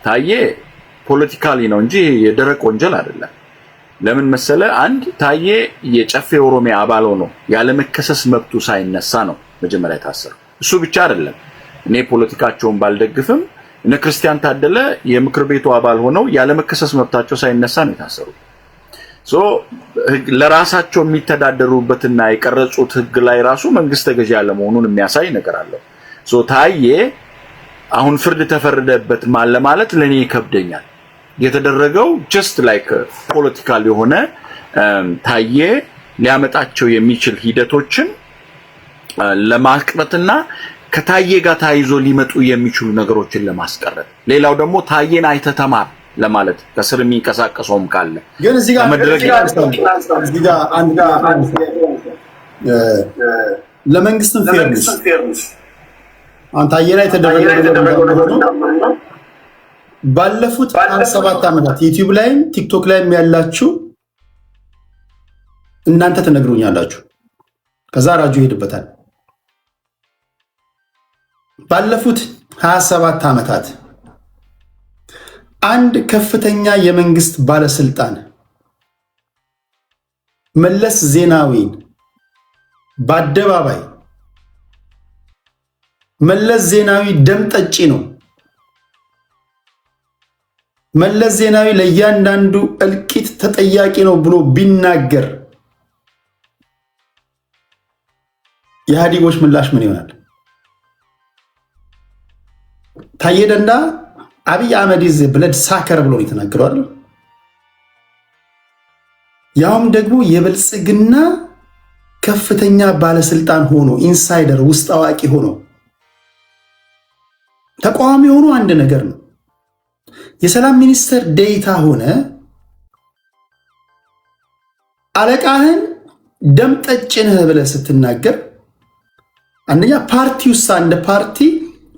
ታዬ ፖለቲካሊ ነው እንጂ የደረቅ ወንጀል አይደለም። ለምን መሰለ? አንድ ታዬ የጨፌ ኦሮሚያ አባል ሆኖ ያለ መከሰስ መብቱ ሳይነሳ ነው መጀመሪያ የታሰረው። እሱ ብቻ አይደለም። እኔ ፖለቲካቸውን ባልደግፍም እነ ክርስቲያን ታደለ የምክር ቤቱ አባል ሆነው ያለ መከሰስ መብታቸው ሳይነሳ ነው የታሰሩት። ለራሳቸው የሚተዳደሩበትና የቀረጹት ህግ ላይ ራሱ መንግስት ተገዢ ያለ መሆኑን የሚያሳይ ነገር አለው። ታዬ አሁን ፍርድ ተፈረደበት ማለት ለኔ ይከብደኛል። የተደረገው ጀስት ላይክ ፖለቲካል የሆነ ታዬ ሊያመጣቸው የሚችል ሂደቶችን ለማስቀረትና ከታዬ ጋር ታይዞ ሊመጡ የሚችሉ ነገሮችን ለማስቀረት፣ ሌላው ደግሞ ታዬን አይተተማር ለማለት ከስር የሚንቀሳቀሰውም ካለ ግን እዚህ ጋር አንድ ለመንግስትም ፌርነስ አንተ ታዬ ላይ ተደረገው ነው። ባለፉት 7 ዓመታት ዩቲዩብ ላይም ቲክቶክ ላይም ያላችሁ እናንተ ተነግሩኛላችሁ። ከዛ ራጁ ይሄድበታል። ባለፉት 27 ዓመታት አንድ ከፍተኛ የመንግስት ባለስልጣን መለስ ዜናዊን በአደባባይ መለስ ዜናዊ ደም ጠጪ ነው፣ መለስ ዜናዊ ለእያንዳንዱ እልቂት ተጠያቂ ነው ብሎ ቢናገር የኢህአዴጎች ምላሽ ምን ይሆናል? ታዬ ደንዳ አብይ አህመድ ኢዝ ብለድ ሳከር ብሎ ነው የተናገረው። ያውም ደግሞ የብልጽግና ከፍተኛ ባለስልጣን ሆኖ ኢንሳይደር ውስጥ አዋቂ ሆኖ ተቃዋሚ ሆኖ አንድ ነገር ነው። የሰላም ሚኒስትር ዴኤታ ሆነ አለቃህን ደም ጠጭ ነህ ብለህ ስትናገር አንደኛ ፓርቲ ውስጥ እንደ ፓርቲ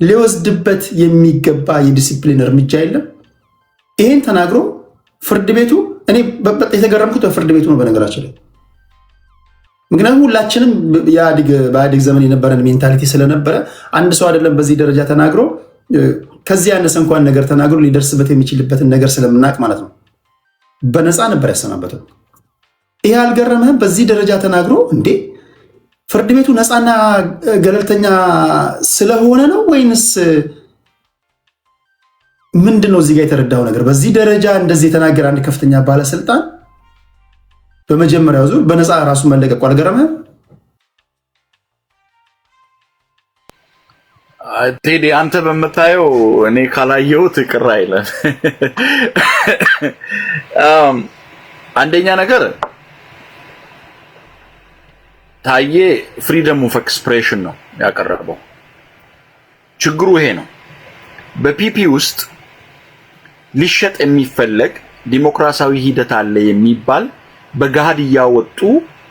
ሊወስድበት የሚገባ የዲሲፕሊን እርምጃ የለም። ይሄን ተናግሮ ፍርድ ቤቱ እኔ በጣም የተገረምኩት በፍርድ ቤቱ ነው በነገራችን ላይ። ምክንያቱም ሁላችንም በኢህአዴግ ዘመን የነበረን ሜንታሊቲ ስለነበረ አንድ ሰው አይደለም በዚህ ደረጃ ተናግሮ ከዚህ ያነሰ እንኳን ነገር ተናግሮ ሊደርስበት የሚችልበትን ነገር ስለምናቅ ማለት ነው በነፃ ነበር ያሰናበተው። ይሄ አልገረምህም? በዚህ ደረጃ ተናግሮ እንዴ ፍርድ ቤቱ ነፃና ገለልተኛ ስለሆነ ነው ወይንስ ምንድነው? እዚህ ጋር የተረዳው ነገር በዚህ ደረጃ እንደዚህ የተናገረ አንድ ከፍተኛ ባለስልጣን በመጀመሪያው ዙር በነፃ ራሱ መለቀቁ አልገረምህም? ቴዲ አንተ በመታየው እኔ ካላየሁት ቅር አይለም። አንደኛ ነገር ታዬ ፍሪደም ኦፍ ኤክስፕሬሽን ነው ያቀረበው። ችግሩ ይሄ ነው። በፒፒ ውስጥ ሊሸጥ የሚፈለግ ዲሞክራሲያዊ ሂደት አለ የሚባል በገሃድ እያወጡ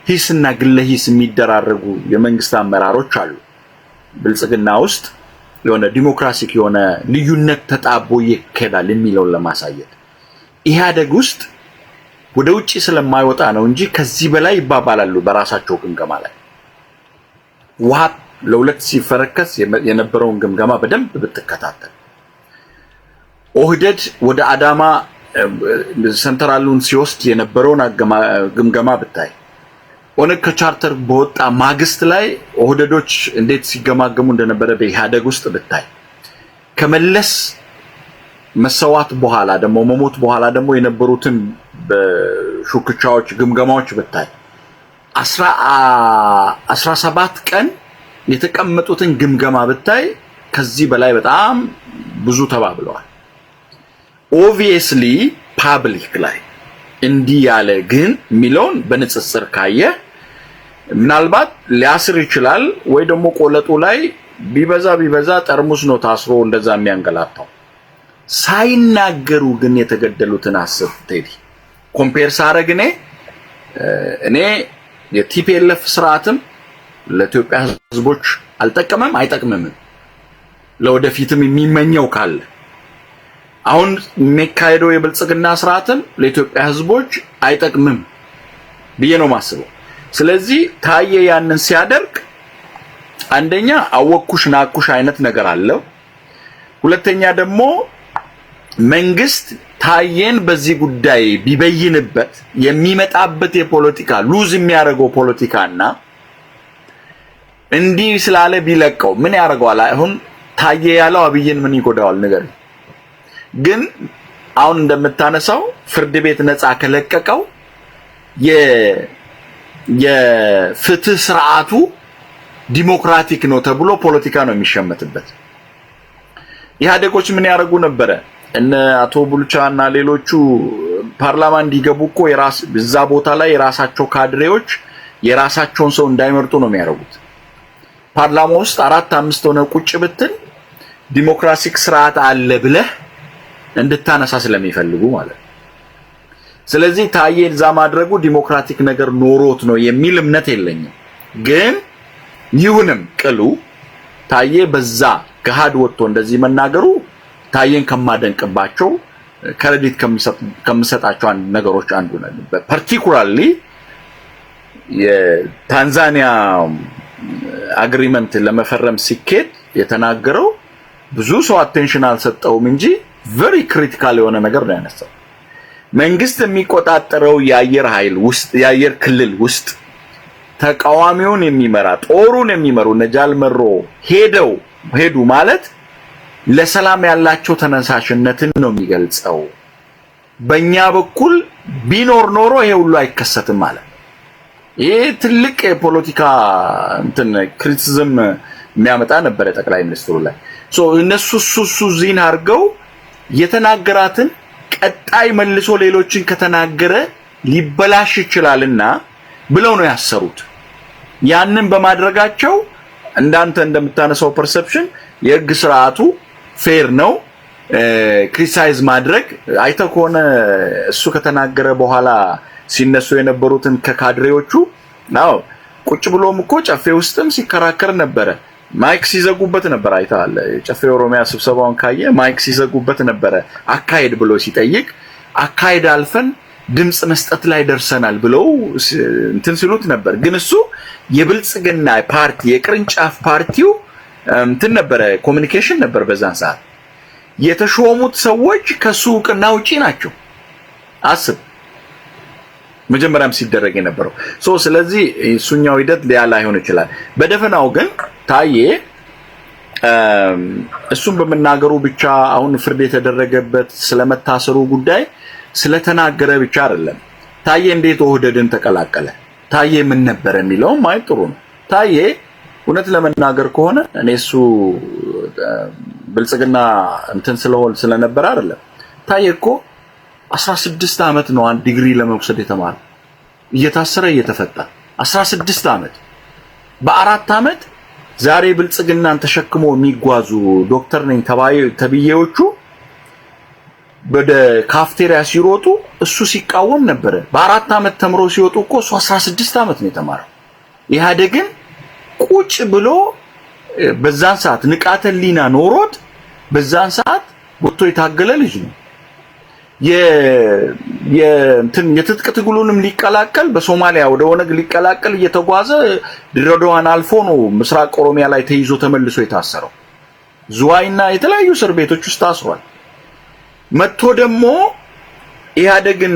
ሂስና ግለ ሂስ የሚደራረጉ የመንግስት አመራሮች አሉ። ብልጽግና ውስጥ የሆነ ዲሞክራሲክ የሆነ ልዩነት ተጣቦ ይከዳል የሚለውን ለማሳየት ኢህአዴግ ውስጥ ወደ ውጪ ስለማይወጣ ነው እንጂ ከዚህ በላይ ይባባላሉ በራሳቸው ግምገማ ላይ። ውሃ ለሁለት ሲፈረከስ የነበረውን ግምገማ በደንብ ብትከታተል፣ ኦህዴድ ወደ አዳማ ሰንትራሉን ሲወስድ የነበረውን ግምገማ ብታይ፣ ኦነግ ከቻርተር በወጣ ማግስት ላይ ኦህዴዶች እንዴት ሲገማገሙ እንደነበረ በኢህአዴግ ውስጥ ብታይ፣ ከመለስ መሰዋት በኋላ ደግሞ መሞት በኋላ ደግሞ የነበሩትን በሹክቻዎች ግምገማዎች ብታይ 17 ቀን የተቀመጡትን ግምገማ ብታይ ከዚህ በላይ በጣም ብዙ ተባብለዋል። ኦብቪየስሊ ፓብሊክ ላይ እንዲህ ያለ ግን ሚሊዮን በንጽጽር ካየ ምናልባት ሊያስር ይችላል ወይ ደግሞ ቆለጡ ላይ ቢበዛ ጠርሙስ ነው ታስሮ እንደዛ የሚያንገላታው። ሳይናገሩ ግን የተገደሉትን አስብ ቴዲ። ኮምፔር ሳረግ እኔ የቲፒኤልኤፍ ስርዓትም ለኢትዮጵያ ህዝቦች አልጠቀመም አይጠቅምም። ለወደፊትም የሚመኘው ካለ አሁን የሚካሄደው የብልጽግና ስርዓትም ለኢትዮጵያ ህዝቦች አይጠቅምም ብዬ ነው ማስበው። ስለዚህ ታዬ ያንን ሲያደርግ አንደኛ አወኩሽ ናኩሽ አይነት ነገር አለው። ሁለተኛ ደግሞ መንግስት ታየን በዚህ ጉዳይ ቢበይንበት የሚመጣበት የፖለቲካ ሉዝ የሚያደርገው ፖለቲካና እንዲህ ስላለ ቢለቀው ምን ያደርገዋል? አሁን ታየ ያለው አብይን ምን ይጎዳዋል ነገር ግን አሁን እንደምታነሳው ፍርድ ቤት ነፃ ከለቀቀው የፍትህ ስርዓቱ ዲሞክራቲክ ነው ተብሎ ፖለቲካ ነው የሚሸመትበት። ኢህአዴጎች ምን ያደርጉ ነበረ? እነ አቶ ቡልቻና ሌሎቹ ፓርላማ እንዲገቡ እኮ እዛ ቦታ ላይ የራሳቸው ካድሬዎች የራሳቸውን ሰው እንዳይመርጡ ነው የሚያደርጉት። ፓርላማ ውስጥ 4-5 ሆነ ቁጭ ብትል ዲሞክራቲክ ስርዓት አለ ብለህ እንድታነሳ ስለሚፈልጉ ማለት ነው። ስለዚህ ታዬ እዛ ማድረጉ ዲሞክራቲክ ነገር ኖሮት ነው የሚል እምነት የለኝም። ግን ይሁንም ቅሉ ታዬ በዛ ገሃድ ወጥቶ እንደዚህ መናገሩ ታዬን ከማደንቅባቸው ክሬዲት ከምሰጣቸው ነገሮች አንዱ ነው። ፓርቲኩላርሊ የታንዛኒያ አግሪመንት ለመፈረም ሲኬድ የተናገረው ብዙ ሰው አቴንሽን አልሰጠውም እንጂ very critical የሆነ ነገር ነው ያነሳው። መንግስት የሚቆጣጠረው የአየር ኃይል ውስጥ የአየር ክልል ውስጥ ተቃዋሚውን የሚመራ ጦሩን የሚመሩ ነጃል መሮ ሄዱ ማለት ለሰላም ያላቸው ተነሳሽነትን ነው የሚገልጸው። በእኛ በኩል ቢኖር ኖሮ ይሄ ሁሉ አይከሰትም ማለት ይሄ ትልቅ የፖለቲካ ክሪቲሲዝም የሚያመጣ ነበር ጠቅላይ ሚኒስትሩ ላይ። እነሱ ዚን አድርገው የተናገራትን ቀጣይ መልሶ ሌሎችን ከተናገረ ሊበላሽ ይችላልና ብለው ነው ያሰሩት። ያንን በማድረጋቸው እንዳንተ እንደምታነሳው ፐርሰፕሽን የህግ ስርዓቱ ፌር ነው ክሪቲሳይዝ ማድረግ አይተህ ከሆነ እሱ ከተናገረ በኋላ ሲነሱ የነበሩትን ከካድሬዎቹ ነው ቁጭ ብሎም እኮ ጨፌ ውስጥም ሲከራከር ነበር። ማይክ ሲዘጉበት ነበር አይተሃል። ጨፌ ኦሮሚያ ስብሰባውን ካየ ማይክ ሲዘጉበት ነበር። አካሄድ ብሎ ሲጠይቅ አካሄድ አልፈን ድምጽ መስጠት ላይ ደርሰናል ብለው ሲሉት ነበር። ግን እሱ የብልጽግና ፓርቲ የቅርንጫፍ ፓርቲው ነበር ኮሙኒኬሽን ነበር በዛን ሰዓት የተሾሙት ሰዎች ከሱቅና ውጪ ናቸው። አስብ መጀመሪያም ሲደረግ የነበረው ስለዚህ እሱኛው ሂደት ሊያላ ይሆን ይችላል። በደፈናው ግን ታዬ እሱም በመናገሩ ብቻ አሁን ፍርድ የተደረገበት ስለመታሰሩ ጉዳይ ስለተናገረ ብቻ አይደለም። ታዬ እንዴት ኦህዴድን ተቀላቀለ? ታዬ ምን ነበር የሚለው ማየት ጥሩ ነው። ታዬ እውነት ለመናገር ከሆነ እኔ እሱ ብልጽግና ስለነበር አይደለም። ታዬ እኮ 16 ዓመት ነው አንድ ዲግሪ ለመውሰድ የተማረው እየታሰረ እየተፈታ 16 ዓመት። በ4 ዓመት ዛሬ ብልጽግናን ተሸክሞ የሚጓዙ ዶክተር ነኝ ተብዬዎቹ ወደ ካፍቴሪያ ሲሮጡ እሱ ሲቃወም ነበር። በ4 ዓመት ተምሮ ሲወጡ እኮ እሱ 16 ዓመት ነው የተማረው። ኢህአዴግን ቁጭ ብሎ በዛን ሰዓት ንቃተ ህሊና ኖሮት በዛን ሰዓት ወጥቶ የታገለ ልጅ ነው። የትጥቅ ትግሉንም ሊቀላቀል በሶማሊያ ወደ ኦነግ ሊቀላቀል እየተጓዘ ድሬዳዋን አልፎ ነው ምስራቅ ኦሮሚያ ላይ ተይዞ ተመልሶ የታሰረው። ዝዋይና የተለያዩ እስር ቤቶች ውስጥ ታስሯል። መጥቶ ደግሞ ኢህአዴግን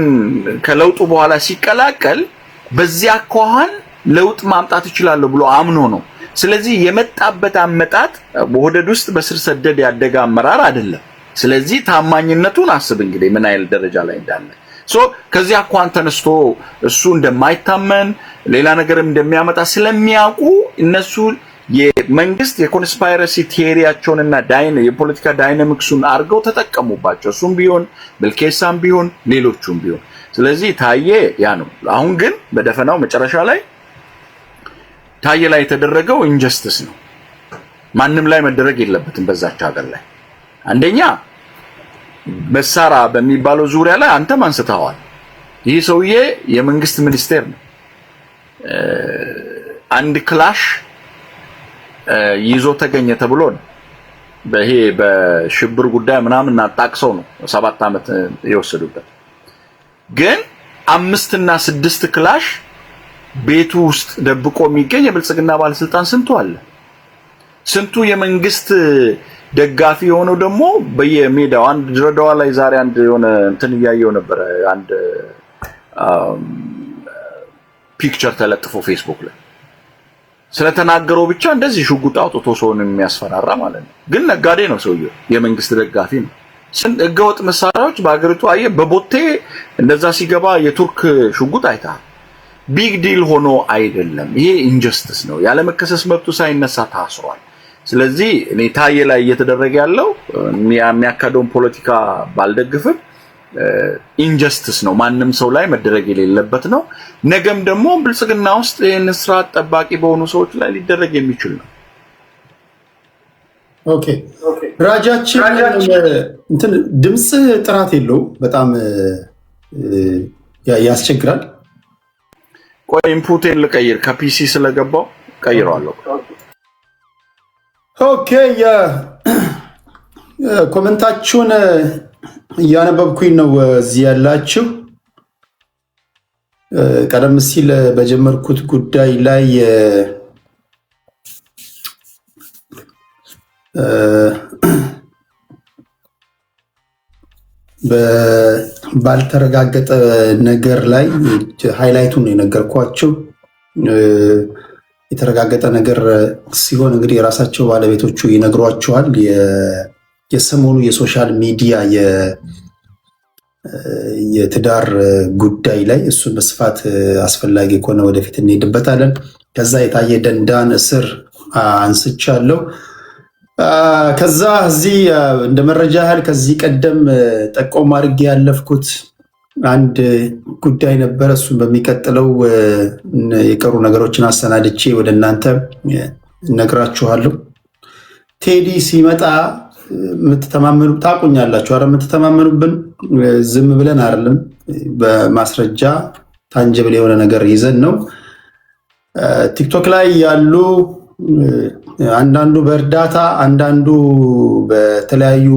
ከለውጡ በኋላ ሲቀላቀል በዚያ አኳኋን ለውጥ ማምጣት ይችላል ብሎ አምኖ ነው። ስለዚህ የመጣበት አመጣጥ በኦህዴድ ውስጥ በስር ሰደድ ያደገ አመራር አይደለም። ስለዚህ ታማኝነቱን አስብ እንግዲህ ምን አይል ደረጃ ላይ እንዳለ። ከዚህ አኳን ተነስቶ እሱ እንደማይታመን ሌላ ነገርም እንደሚያመጣ ስለሚያውቁ እነሱ የመንግስት የኮንስፓይረሲ ቲዮሪያቸውንና የፖለቲካ ዳይናሚክሱን አድርገው ተጠቀሙባቸው። እሱም ቢሆን ብልኬሳም ቢሆን ሌሎቹም ቢሆን። ስለዚህ ታዬ ያ ነው። አሁን ግን በደፈናው መጨረሻ ላይ ታዬ ላይ የተደረገው ኢንጀስቲስ ነው። ማንም ላይ መደረግ የለበትም በዛች ሀገር ላይ። አንደኛ መሳሪያ በሚባለው ዙሪያ ላይ አንተም አንስተዋል። ይህ ሰውዬ የመንግስት ሚኒስቴር ነው። አንድ ክላሽ ይዞ ተገኘ ተብሎ ነው በይሄ በሽብር ጉዳይ ምናምን አጣቅሰው ነው 7 ዓመት የወሰዱበት። ግን 5 እና 6 ክላሽ ቤቱ ውስጥ ደብቆ የሚገኝ የብልጽግና ባለስልጣን ስንቱ አለ። ስንቱ የመንግስት ደጋፊ የሆነው ደግሞ በየሜዳው አንድ ድሬዳዋ ላይ ዛሬ አንድ የሆነ እንትን እያየው ነበር አንድ ፒክቸር ተለጥፎ ፌስቡክ ላይ ስለተናገረው ብቻ እንደዚህ ሽጉጥ አውጥቶ ሰውን የሚያስፈራራ ማለት ነው። ግን ነጋዴ ነው ሰውየው፣ የመንግስት ደጋፊ ነው። ህገወጥ መሳሪያዎች በአገሪቱ አየህ፣ በቦቴ እንደዛ ሲገባ የቱርክ ሽጉጥ አይተሃል። ቢግ ዲል ሆኖ አይደለም። ይሄ ኢንጀስቲስ ነው። ያለ መከሰስ መብቱ ሳይነሳ ታስሯል። ስለዚህ እኔ ታየ ላይ እየተደረገ ያለው የሚያካደውን ፖለቲካ ባልደግፍም ኢንጀስቲስ ነው። ማንም ሰው ላይ መደረግ የሌለበት ነው። ነገም ደግሞ ብልጽግና ውስጥ ይህን ስርዓት ጠባቂ በሆኑ ሰዎች ላይ ሊደረግ የሚችል ነው። ኦኬ ራጃችን እንትን ድምጽ ጥራት የለው፣ በጣም ያስቸግራል። ቆይ ኢንፑቴን ልቀይር፣ ከፒሲ ስለገባው ቀይረዋለሁ። ኦኬ ኮሜንታችሁን እያነበብኩኝ ነው እዚህ ያላችሁ። ቀደም ሲል በጀመርኩት ጉዳይ ላይ ባልተረጋገጠ ነገር ላይ ሃይላይቱን ነው የነገርኳቸው። የተረጋገጠ ነገር ሲሆን እንግዲህ የራሳቸው ባለቤቶቹ ይነግሯቸዋል። የሰሞኑ የሶሻል ሚዲያ የትዳር ጉዳይ ላይ እሱን በስፋት አስፈላጊ ከሆነ ወደፊት እንሄድበታለን። ከዛ የታየ ደንዳን እስር አንስቻለሁ። ከዛ እዚህ እንደ መረጃ ያህል ከዚህ ቀደም ጠቆም አድርጌ ያለፍኩት አንድ ጉዳይ ነበረ። እሱን በሚቀጥለው የቀሩ ነገሮችን አሰናድቼ ወደ እናንተ እነግራችኋለሁ። ቴዲ ሲመጣ የምትተማመኑ ታቁኛላችሁ። አረ የምትተማመኑብን ዝም ብለን አይደለም፣ በማስረጃ ታንጀብል የሆነ ነገር ይዘን ነው። ቲክቶክ ላይ ያሉ አንዳንዱ በእርዳታ አንዳንዱ በተለያዩ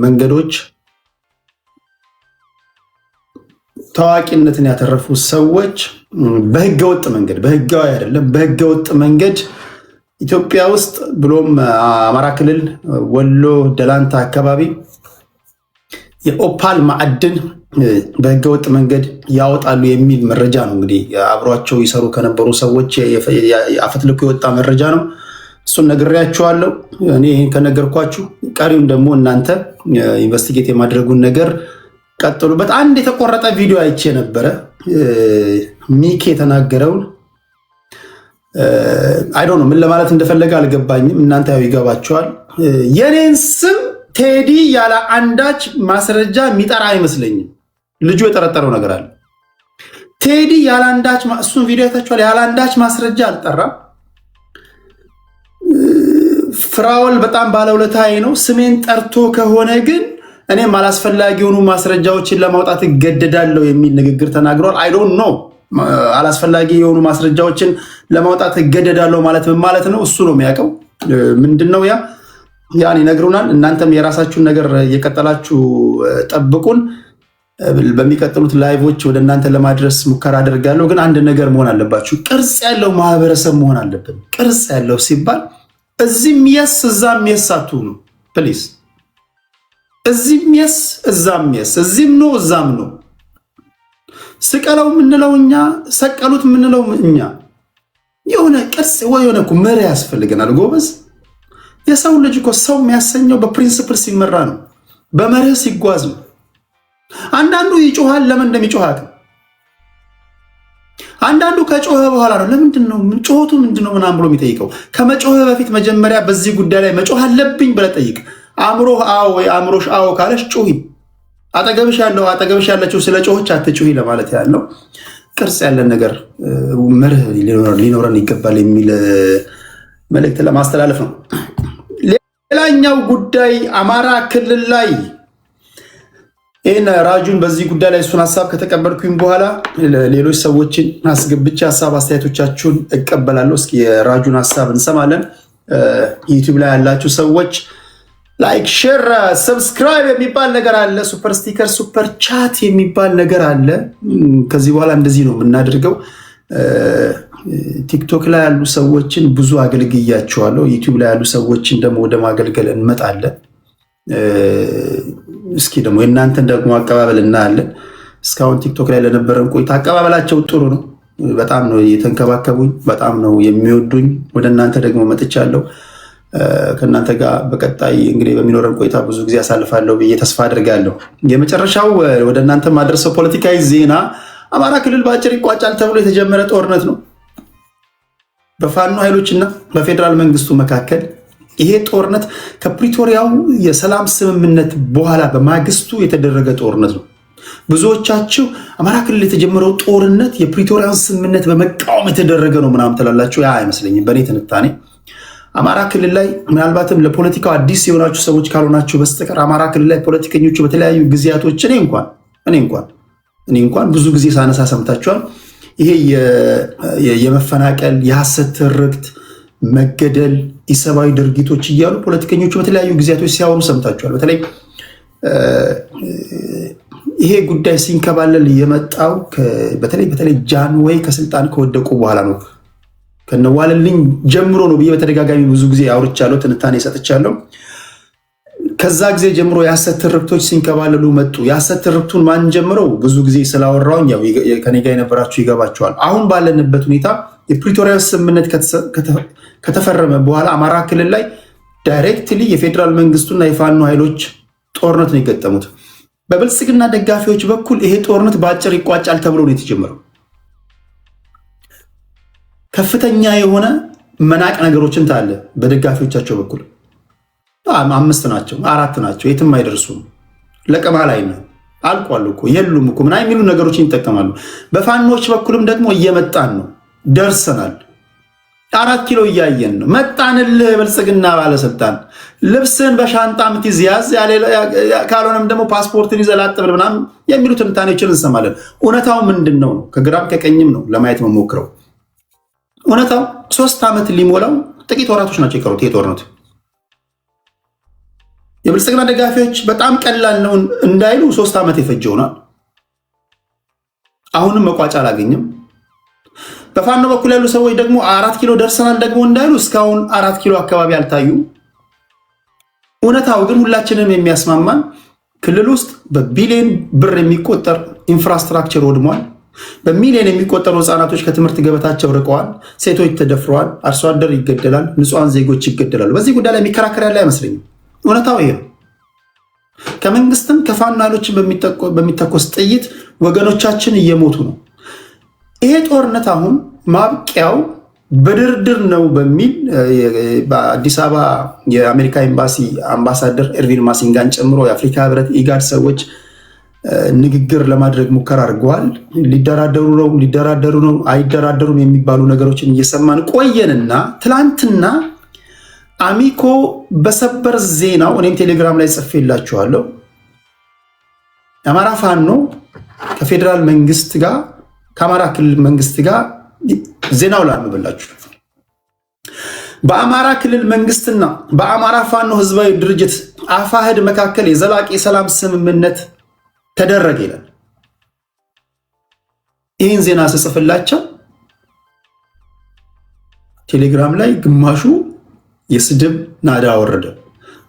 መንገዶች ታዋቂነትን ያተረፉ ሰዎች በህገወጥ መንገድ፣ በህጋዊ አይደለም፣ በህገወጥ መንገድ ኢትዮጵያ ውስጥ ብሎም አማራ ክልል ወሎ ደላንታ አካባቢ የኦፓል ማዕድን በህገወጥ መንገድ ያወጣሉ የሚል መረጃ ነው። እንግዲህ አብሯቸው ይሰሩ ከነበሩ ሰዎች አፈትልኮ የወጣ መረጃ ነው። እሱን ነግሬያችኋለሁ። እኔ ይህን ከነገርኳችሁ ቀሪውን ደግሞ እናንተ ኢንቨስቲጌት የማድረጉን ነገር ቀጥሉበት። አንድ የተቆረጠ ቪዲዮ አይቼ ነበረ፣ ሚኪ የተናገረውን አይ ዶንት ኖ ምን ለማለት እንደፈለገ አልገባኝም። እናንተ ያው ይገባችኋል። የኔን ስም ቴዲ ያለ አንዳች ማስረጃ የሚጠራ አይመስለኝም። ልጁ የጠረጠረው ነገር አለ። ቴዲ ያለ አንዳች እሱን ቪዲዮ አይታችኋል። ያለ አንዳች ማስረጃ አልጠራም። ፍራውል በጣም ባለውለታዬ ነው። ስሜን ጠርቶ ከሆነ ግን እኔም አላስፈላጊ የሆኑ ማስረጃዎችን ለማውጣት እገደዳለሁ የሚል ንግግር ተናግሯል። አይ ዶንት ኖ አላስፈላጊ የሆኑ ማስረጃዎችን ለማውጣት እገደዳለሁ ማለት ምን ማለት ነው? እሱ ነው የሚያውቀው። ምንድነው ያን ይነግሩናል። እናንተም የራሳችሁን ነገር እየቀጠላችሁ ጠብቁን። በሚቀጥሉት ላይቮች ወደ እናንተ ለማድረስ ሙከራ አደርጋለሁ። ግን አንድ ነገር መሆን አለባችሁ። ቅርጽ ያለው ማህበረሰብ መሆን አለብን። ቅርጽ ያለው ሲባል እዚህም የስ እዛም የስ አትሁኑ ፕሊዝ። እዚህም የስ እዛም የስ፣ እዚህም ነው እዛም ነው። ስቀለው የምንለው እኛ፣ ሰቀሉት የምንለው እኛ። የሆነ ቅርጽ ወይ የሆነ እኮ መሪ ያስፈልገናል ጎበዝ። የሰው ልጅ እኮ ሰው የሚያሰኘው በፕሪንሲፕል ሲመራ ነው፣ በመርህ ሲጓዝ ነው። አንዳንዱ ይጮሃል፣ ለምን እንደሚጮህ አያውቅም። አንዳንዱ ከጮኸ በኋላ ነው ለምንድን ነው ጮኸቱ ምንድን ነው ምናምን ብሎ የሚጠይቀው። ከመጮህ በፊት መጀመሪያ በዚህ ጉዳይ ላይ መጮህ አለብኝ ብለህ ጠይቅ። አእምሮህ አዎ ወይ አእምሮሽ አዎ ካለሽ ጩሂ። አጠገብሽ ያለችው ስለ ጮኸች አትጩሂ ለማለት ያለው ቅርጽ ያለን ነገር መርህ ሊኖረን ይገባል የሚል መልእክት ለማስተላለፍ ነው። ሌላኛው ጉዳይ አማራ ክልል ላይ ይህን ራጁን በዚህ ጉዳይ ላይ እሱን ሀሳብ ከተቀበልኩኝ በኋላ ሌሎች ሰዎችን አስገብቼ ሀሳብ አስተያየቶቻችሁን እቀበላለሁ። እስኪ የራጁን ሀሳብ እንሰማለን። ዩቲዩብ ላይ ያላችሁ ሰዎች ላይክ፣ ሼር፣ ሰብስክራይብ የሚባል ነገር አለ። ሱፐር ስቲከር፣ ሱፐር ቻት የሚባል ነገር አለ። ከዚህ በኋላ እንደዚህ ነው የምናደርገው። ቲክቶክ ላይ ያሉ ሰዎችን ብዙ አገልግያቸዋለሁ። ዩቲዩብ ላይ ያሉ ሰዎችን ደግሞ ወደ ማገልገል እንመጣለን። እስኪ ደግሞ የእናንተን ደግሞ አቀባበል እናያለን። እስካሁን ቲክቶክ ላይ ለነበረን ቆይታ አቀባበላቸው ጥሩ ነው። በጣም ነው የተንከባከቡኝ፣ በጣም ነው የሚወዱኝ። ወደ እናንተ ደግሞ መጥቻለሁ። ከእናንተ ጋር በቀጣይ እንግዲህ በሚኖረን ቆይታ ብዙ ጊዜ አሳልፋለሁ ብዬ ተስፋ አድርጋለሁ። የመጨረሻው ወደ እናንተ ማድረሰው ፖለቲካዊ ዜና አማራ ክልል በአጭር ይቋጫል ተብሎ የተጀመረ ጦርነት ነው በፋኖ ኃይሎችና በፌዴራል መንግስቱ መካከል። ይሄ ጦርነት ከፕሪቶሪያው የሰላም ስምምነት በኋላ በማግስቱ የተደረገ ጦርነት ነው። ብዙዎቻችሁ አማራ ክልል የተጀመረው ጦርነት የፕሪቶሪያን ስምምነት በመቃወም የተደረገ ነው ምናምን ትላላችሁ። ያ አይመስለኝም። በእኔ ትንታኔ አማራ ክልል ላይ ምናልባትም ለፖለቲካው አዲስ የሆናችሁ ሰዎች ካልሆናችሁ በስተቀር አማራ ክልል ላይ ፖለቲከኞቹ በተለያዩ ጊዜያቶች እኔ እንኳን ብዙ ጊዜ ሳነሳ ሰምታችኋል። ይሄ የመፈናቀል፣ የሐሰት ትርክት፣ መገደል፣ ኢሰብአዊ ድርጊቶች እያሉ ፖለቲከኞቹ በተለያዩ ጊዜያቶች ሲያወሩ ሰምታችኋል። በተለይ ይሄ ጉዳይ ሲንከባለል የመጣው በተለይ ጃንሆይ ከስልጣን ከወደቁ በኋላ ነው። ከነዋለልኝ ጀምሮ ነው ብዬ በተደጋጋሚ ብዙ ጊዜ አውርቻለሁ፣ ትንታኔ ሰጥቻለሁ። ከዛ ጊዜ ጀምሮ የሐሰት ትርክቶች ሲንከባለሉ መጡ። የሐሰት ትርክቱን ማን ጀምረው ብዙ ጊዜ ስላወራውኝ ያው ከኔ ጋር የነበራችሁ ይገባቸዋል። አሁን ባለንበት ሁኔታ የፕሪቶሪያ ስምምነት ከተፈረመ በኋላ አማራ ክልል ላይ ዳይሬክትሊ የፌዴራል መንግስቱና የፋኖ ኃይሎች ጦርነት ነው የገጠሙት። በብልጽግና ደጋፊዎች በኩል ይሄ ጦርነት በአጭር ይቋጫል ተብሎ ነው የተጀመረው። ከፍተኛ የሆነ መናቅ ነገሮችን ታለ በደጋፊዎቻቸው በኩል 5 ናቸው 4 ናቸው፣ የትም አይደርሱም፣ ለቀማ ላይ ነው፣ አልቋል እኮ የሉም እኮ ምናምን የሚሉ ነገሮችን ይጠቀማሉ። በፋኖች በኩልም ደግሞ እየመጣን ነው፣ ደርሰናል፣ 4 ኪሎ እያየን ነው፣ መጣንልህ ብልጽግና ባለስልጣን፣ ልብስን በሻንጣ ምትይዝ ያዝ፣ ካልሆነም ደግሞ ፓስፖርትን ይዘህ ላጥ ብለህ ምናምን የሚሉ ትንታኔዎችን እንሰማለን። እውነታው ምንድን ነው? ከግራም ከቀኝም ነው ለማየት መሞክረው። እውነታው 3 ዓመት ሊሞላው ጥቂት ወራቶች ናቸው የቀሩት። ይሄ ጦርነት የብልጽግና ደጋፊዎች በጣም ቀላል ነው እንዳይሉ 3 ዓመት የፈጀውናል። አሁንም መቋጫ አላገኘም። በፋኖ በኩል ያሉ ሰዎች ደግሞ 4 ኪሎ ደርሰናል ደግሞ እንዳይሉ እስካሁን 4 ኪሎ አካባቢ አልታዩም። እውነታው ግን ሁላችንም የሚያስማማን ክልል ውስጥ በቢሊዮን ብር የሚቆጠር ኢንፍራስትራክቸር ወድሟል። በሚሊዮን የሚቆጠሩ ህፃናቶች ከትምህርት ገበታቸው ርቀዋል። ሴቶች ተደፍረዋል። አርሶ አደር ይገደላል። ንጹሐን ዜጎች ይገደላሉ። በዚህ ጉዳይ ላይ የሚከራከር ያለ አይመስለኝም። እውነታው ይሄ ነው። ከመንግስትም ከፋኖ ኃይሎችን በሚተኮስ ጥይት ወገኖቻችን እየሞቱ ነው። ይሄ ጦርነት አሁን ማብቂያው በድርድር ነው በሚል በአዲስ አበባ የአሜሪካ ኤምባሲ አምባሳደር ኤርቪን ማሲንጋን ጨምሮ የአፍሪካ ህብረት፣ ኢጋድ ሰዎች ንግግር ለማድረግ ሙከራ አድርገዋል። ሊደራደሩ ነው አይደራደሩም የሚባሉ ነገሮችን እየሰማን ቆየንና ትላንትና አሚኮ በሰበር ዜናው እኔም ቴሌግራም ላይ ጽፌላችኋለሁ። የአማራ ፋኖ ከፌዴራል መንግስት ጋር ከአማራ ክልል መንግስት ጋር ዜናው ላንብብላችሁ። በአማራ ክልል መንግስትና በአማራ ፋኖ ህዝባዊ ድርጅት አፋህድ መካከል የዘላቂ ሰላም ስምምነት ተደረገ ይላል። ይህን ዜና ስጽፍላቸው ቴሌግራም ላይ ግማሹ የስድብ ናዳ ወረደ፣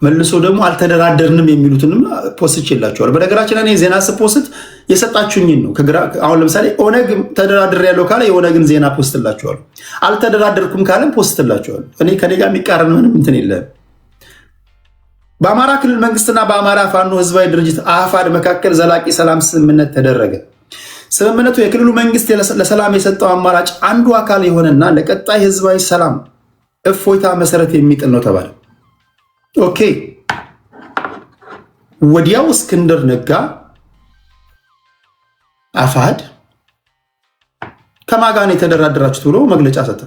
መልሶ ደግሞ አልተደራደርንም የሚሉትንም ፖስት ይላቸዋል። በነገራችን ላይ ዜና ስፖስት የሰጣችሁኝን ነው። አሁን ለምሳሌ ኦነግ ተደራድር ያለው ካለ የኦነግን ዜና ፖስት ላቸዋል። አልተደራደርኩም ካለም ፖስት ላቸዋል። እኔ ከኔ ጋር የሚቃረን ምንም እንትን የለም። በአማራ ክልል መንግስትና በአማራ ፋኖ ህዝባዊ ድርጅት አፋድ መካከል ዘላቂ ሰላም ስምምነት ተደረገ። ስምምነቱ የክልሉ መንግስት ለሰላም የሰጠው አማራጭ አንዱ አካል የሆነና ለቀጣይ ህዝባዊ ሰላም እፎይታ መሰረት የሚጥል ነው ተባለ። ኦኬ። ወዲያው እስክንድር ነጋ አፋድ ከማጋን የተደራደራችሁት ብሎ መግለጫ ሰጠ።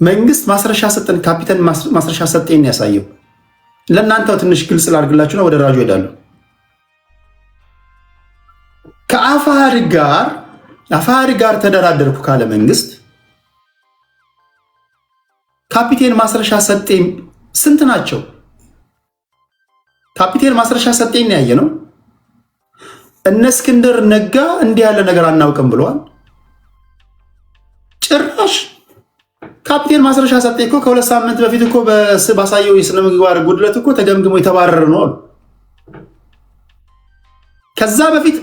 መንግስት ማስረሻ ሰጠን፣ ካፒታን ማስረሻ ሰጠን ያሳየው። ለእናንተ ትንሽ ግልጽ ላድርግላችሁና ወደ ራጁ ሄዳለሁ። ከአፋድ ጋር ተደራደርኩ ካለ መንግስት ካፒቴን ማስረሻ ሰጠኝ ስንት ናቸው? ካፒቴን ማስረሻ ሰጠኝ ያየ ነው። እነ እስክንድር ነጋ እንዲህ ያለ ነገር አናውቅም ብለዋል። ጭራሽ ካፕቴን ማስረሻ ሰጤ እኮ ከ2 ሳምንት በፊት እኮ ባሳየው የስነ ምግባር ጉድለት እኮ ተገምግሞ የተባረረ ነው አሉ። ከዛ በፊት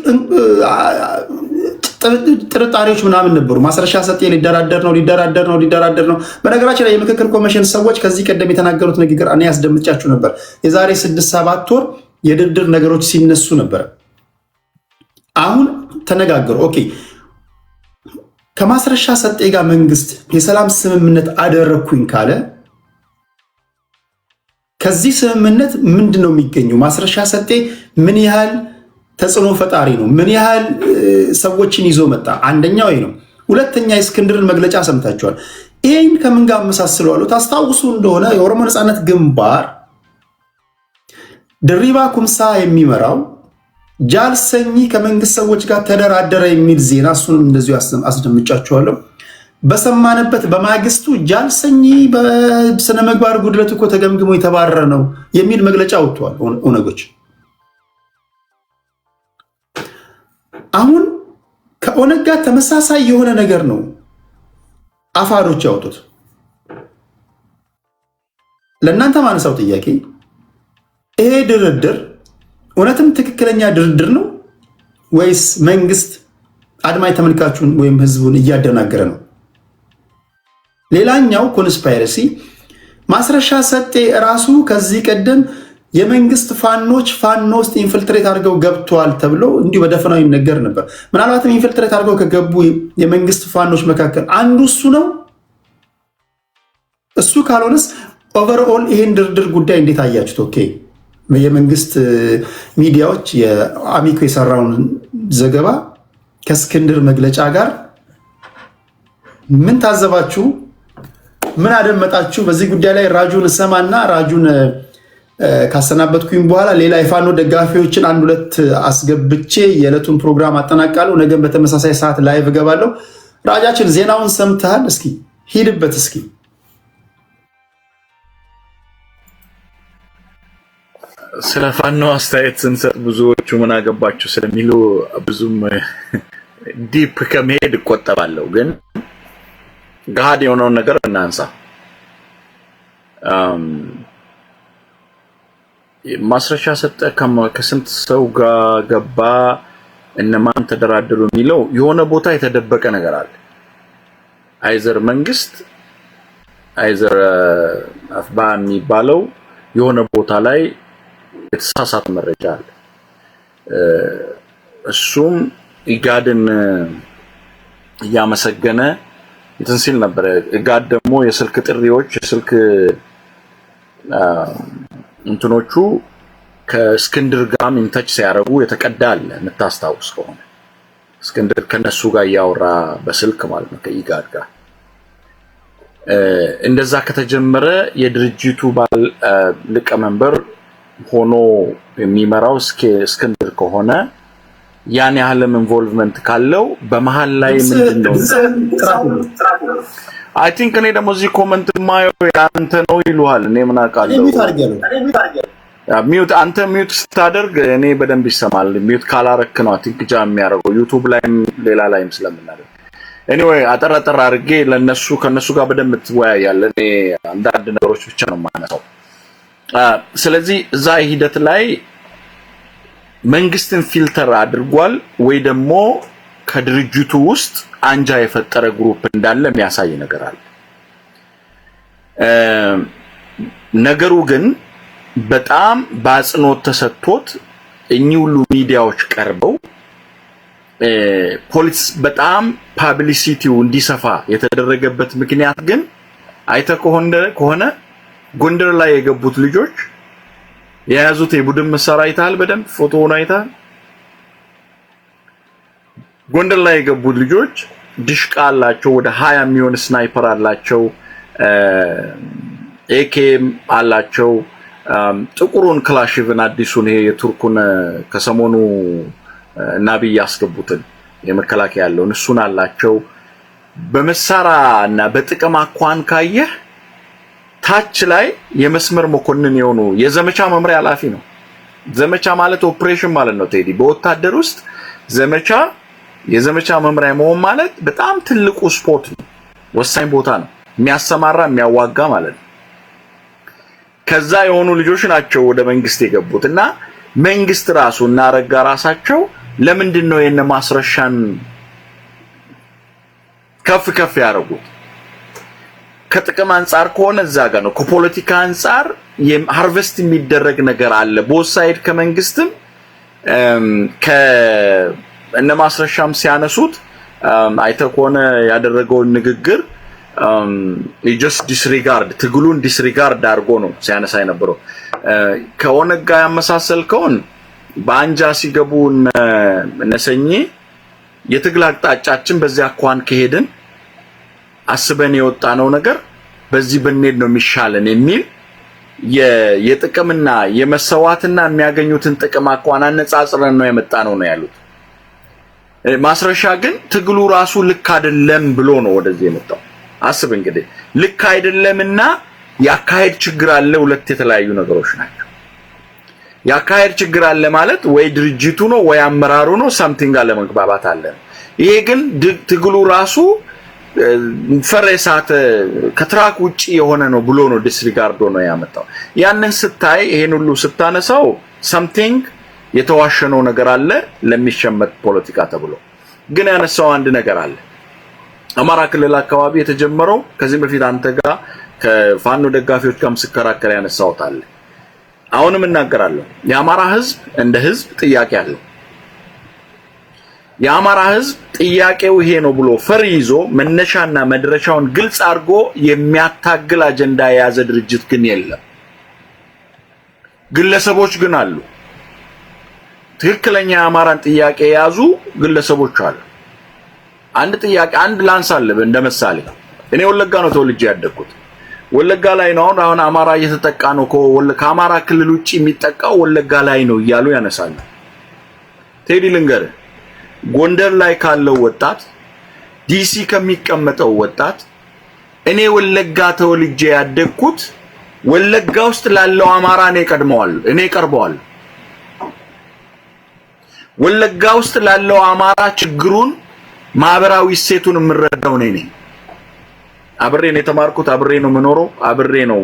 ጥርጣሬዎች ምናምን ነበሩ። ማስረሻ ሰጤ ሊደራደር ነው። በነገራችን ላይ የምክክር ኮሚሽን ሰዎች ከዚህ ቀደም የተናገሩት ንግግር እኔ ያስደምጫችሁ ነበር። የዛሬ 6-7 ወር የድርድር ነገሮች ሲነሱ ነበር። አሁን ተነጋገሩ። ኦኬ ከማስረሻ ሰጤ ጋር መንግስት የሰላም ስምምነት አደረኩኝ ካለ ከዚህ ስምምነት ምንድነው የሚገኘው? ማስረሻ ሰጤ ምን ያህል ተጽዕኖ ፈጣሪ ነው? ምን ያህል ሰዎችን ይዞ መጣ? አንደኛው ይሄ ነው። ሁለተኛ የእስክንድርን መግለጫ ሰምታችኋል። ይሄን ከምን ጋር አመሳስለዋለሁ? ታስታውሱ እንደሆነ የኦሮሞ ነጻነት ግንባር ድሪባ ኩምሳ የሚመራው ጃልሰኝ ከመንግስት ሰዎች ጋር ተደራደረ የሚል ዜና እሱንም እንደዚሁ አስደምጫችኋለሁ። በሰማንበት በማግስቱ ጃልሰኝ በስነ ምግባር ጉድለት እኮ ተገምግሞ የተባረረ ነው የሚል መግለጫ ወጥቷል ኦነጎች። አሁን ከኦነግ ጋር ተመሳሳይ የሆነ ነገር ነው አፋሮች ያወጡት። ለእናንተ ማነሳው ጥያቄ ይሄ ድርድር እውነትም ትክክለኛ ድርድር ነው ወይስ መንግስት አድማጭ ተመልካቹን ወይም ህዝቡን እያደናገረ ነው? ሌላኛው ኮንስፓይረሲ ማስረሻ ሰጤ ራሱ ከዚህ ቀደም የመንግስት ፋኖች ፋኖ ውስጥ ኢንፊልትሬት አድርገው ገብተዋል ተብሎ እንዲሁ በደፈናው ይነገር ነበር። ምናልባትም ኢንፊልትሬት አድርገው ከገቡ የመንግስት ፋኖች መካከል አንዱ እሱ ነው። እሱ ካልሆነስ ኦቨርኦል ይሄን ድርድር ጉዳይ እንዴት አያችሁት? ኦኬ የመንግስት ሚዲያዎች የአሚኮ የሰራውን ዘገባ ከእስክንድር መግለጫ ጋር ምን ታዘባችሁ? ምን አደመጣችሁ? በዚህ ጉዳይ ላይ ራጁን እሰማና ራጁን ካሰናበትኩኝ በኋላ ሌላ የፋኖ ደጋፊዎችን 1-2 አስገብቼ የዕለቱን ፕሮግራም አጠናቃለሁ። ነገም በተመሳሳይ ሰዓት ላይቭ እገባለሁ። ራጃችን ዜናውን ሰምተሃል? እስኪ ሂድበት እስኪ። ስለ ፋኖ አስተያየት ስንሰጥ ብዙዎቹ ምን አገባችሁ ስለሚሉ ብዙም ዲፕ ከመሄድ እቆጠባለሁ። ግን ገሃድ የሆነውን ነገር እናንሳ። ማስረሻ ሰጠ ከስንት ሰው ጋር ገባ፣ እነማን ተደራደሩ የሚለው የሆነ ቦታ የተደበቀ ነገር አለ። አይዘር መንግስት አይዘር አፍባ የሚባለው የሆነ ቦታ ላይ የተሳሳተ መረጃ አለ። እሱም ኢጋድን እያመሰገነ እንትን ሲል ነበር። ኢጋድ ደግሞ የስልክ ጥሪዎች የስልክ እንትኖቹ ከእስክንድር ጋር ኢንተች ሲያደርጉ የተቀዳ አለ። የምታስታውስ ከሆነ እስክንድር ከነሱ ጋር ያወራ በስልክ ማለት ነው ከኢጋድ ጋር። እንደዛ ከተጀመረ የድርጅቱ ባል ሊቀመንበር ሆኖ የሚመራው እስክንድር ከሆነ ያን ያህልም ኢንቮልቭመንት ካለው በመሃል ላይ ምንድነው? አይ ቲንክ እኔ ደግሞ እዚህ ኮሜንት ማየው ያንተ ነው ይሉሃል። እኔ ምን አውቃለሁ? ሚውት አንተ ሚውት ስታደርግ እኔ በደንብ ይሰማል። ሚውት ካላረክ ነው አይ ቲንክ ጃም የሚያደርገው ዩቲዩብ ላይም ሌላ ላይም ስለምናደርግ። ኤኒዌይ አጠራጠራ አድርጌ ለነሱ ከነሱ ጋር በደንብ ትወያያለህ። እኔ አንዳንድ ነገሮች ብቻ ነው የማነሳው። ስለዚህ እዛ ሂደት ላይ መንግስትን ፊልተር አድርጓል ወይ ደግሞ ከድርጅቱ ውስጥ አንጃ የፈጠረ ግሩፕ እንዳለ የሚያሳይ ነገር አለ። ነገሩ ግን በጣም በአጽንኦት ተሰጥቶት እኚህ ሁሉ ሚዲያዎች ቀርበው ፖሊስ በጣም ፐብሊሲቲው እንዲሰፋ የተደረገበት ምክንያት ግን አይተ ከሆነ ጎንደር ላይ የገቡት ልጆች የያዙት የቡድን መሳሪያ አይተሃል? በደንብ ፎቶውን አይተሃል? ጎንደር ላይ የገቡት ልጆች ድሽቃ አላቸው፣ ወደ 20 የሚሆን ስናይፐር አላቸው፣ ኤኬም አላቸው። ጥቁሩን ክላሽቭን አዲሱን ይሄ የቱርኩን ከሰሞኑ ናቢይ ያስገቡትን የመከላከያ ያለውን እሱን አላቸው። በመሳሪያና በጥቅም አኳን ካየህ ታች ላይ የመስመር መኮንን የሆኑ የዘመቻ መምሪያ ኃላፊ ነው ዘመቻ ማለት ኦፕሬሽን ማለት ነው ቴዲ። በወታደር ውስጥ ዘመቻ የዘመቻ መምሪያ መሆን ማለት በጣም ትልቁ ስፖርት ነው፣ ወሳኝ ቦታ ነው፣ የሚያሰማራ የሚያዋጋ ማለት ነው። ከዛ የሆኑ ልጆች ናቸው ወደ መንግስት የገቡትና መንግስት ራሱ እና አረጋ ራሳቸው ለምንድን ነው የነ ማስረሻን ከፍ ያደረጉት? ከጥቅም አንፃር ከሆነ እዛ ጋር ነው። ከፖለቲካ አንፃር ሃርቨስት የሚደረግ ነገር አለ ቦሳይድ ከመንግስትም ከእነ ማስረሻም ሲያነሱት አይተህ ከሆነ ያደረገው ንግግር ጀስት ዲስሪጋርድ ትግሉን ዲስሪጋርድ አድርጎ ነው ሲያነሳ የነበረው። ከኦነግ ጋር ያመሳሰልከውን በአንጃ ሲገቡ እነሰኝ የትግል አቅጣጫችን በዚያ አኳን ከሄድን አስበን የወጣነው ነገር በዚህ ብንሄድ ነው የሚሻለን የሚል የጥቅምና የመሰዋትና የሚያገኙትን ጥቅም አኳን አነጻጽረን ነው የመጣነው ነው ያሉት። ማስረሻ ግን ትግሉ ራሱ ልክ አይደለም ብሎ ነው ወደዚህ የመጣው። አስብ እንግዲህ ልክ አይደለምና ያካሄድ ችግር አለ። ሁለት የተለያዩ ነገሮች ናቸው። ያካሄድ ችግር አለ ማለት ወይ ድርጅቱ ነው ወይ አመራሩ ነው ሳምቲንግ አለ መግባባት አለ። ይሄ ግን ትግሉ ራሱ ፈረሳተ ከትራክ ውጪ የሆነ ነው ብሎ ነው ዲስሪጋርዶ ነው ያመጣው። ያንን ስታይ ይሄን ሁሉ ስታነሳው ሳምቲንግ የተዋሸነው ነገር አለ ለሚሸመት ፖለቲካ ተብሎ። ግን ያነሳው አንድ ነገር አለ። አማራ ክልል አካባቢ የተጀመረው ከዚህ በፊት አንተ ጋር ከፋኖ ደጋፊዎች ጋር መስከራከር ያነሳውት አለ። አሁንም እናገራለሁ። የአማራ ህዝብ እንደ ህዝብ ጥያቄ አለ። የአማራ ህዝብ ጥያቄው ይሄ ነው ብሎ ፈር ይዞ መነሻና መድረሻውን ግልጽ አድርጎ የሚያታግል አጀንዳ የያዘ ድርጅት ግን የለም። ግለሰቦች ግን አሉ። ትክክለኛ የአማራን ጥያቄ የያዙ ግለሰቦች አሉ። አንድ ጥያቄ አንድ ላንሳለ እንደምሳሌ እኔ ወለጋ ነው ተወልጄ ያደግኩት። ወለጋ ላይ ነው አሁን አማራ እየተጠቃ ነው ከአማራ ክልል ውጪ የሚጠቃው ወለጋ ላይ ነው እያሉ ያነሳሉ። ቴዲ ልንገር ጎንደር ላይ ካለው ወጣት ዲሲ ከሚቀመጠው ወጣት እኔ ወለጋ ተወልጄ ያደግኩት ወለጋ ውስጥ ላለው አማራ እኔ ቀርበዋል። ወለጋ ውስጥ ላለው አማራ ችግሩን ማህበራዊ እሴቱን የምረዳው ነኝ። አብሬ ነው የተማርኩት፣ አብሬ ነው የምኖረው፣ አብሬ ነው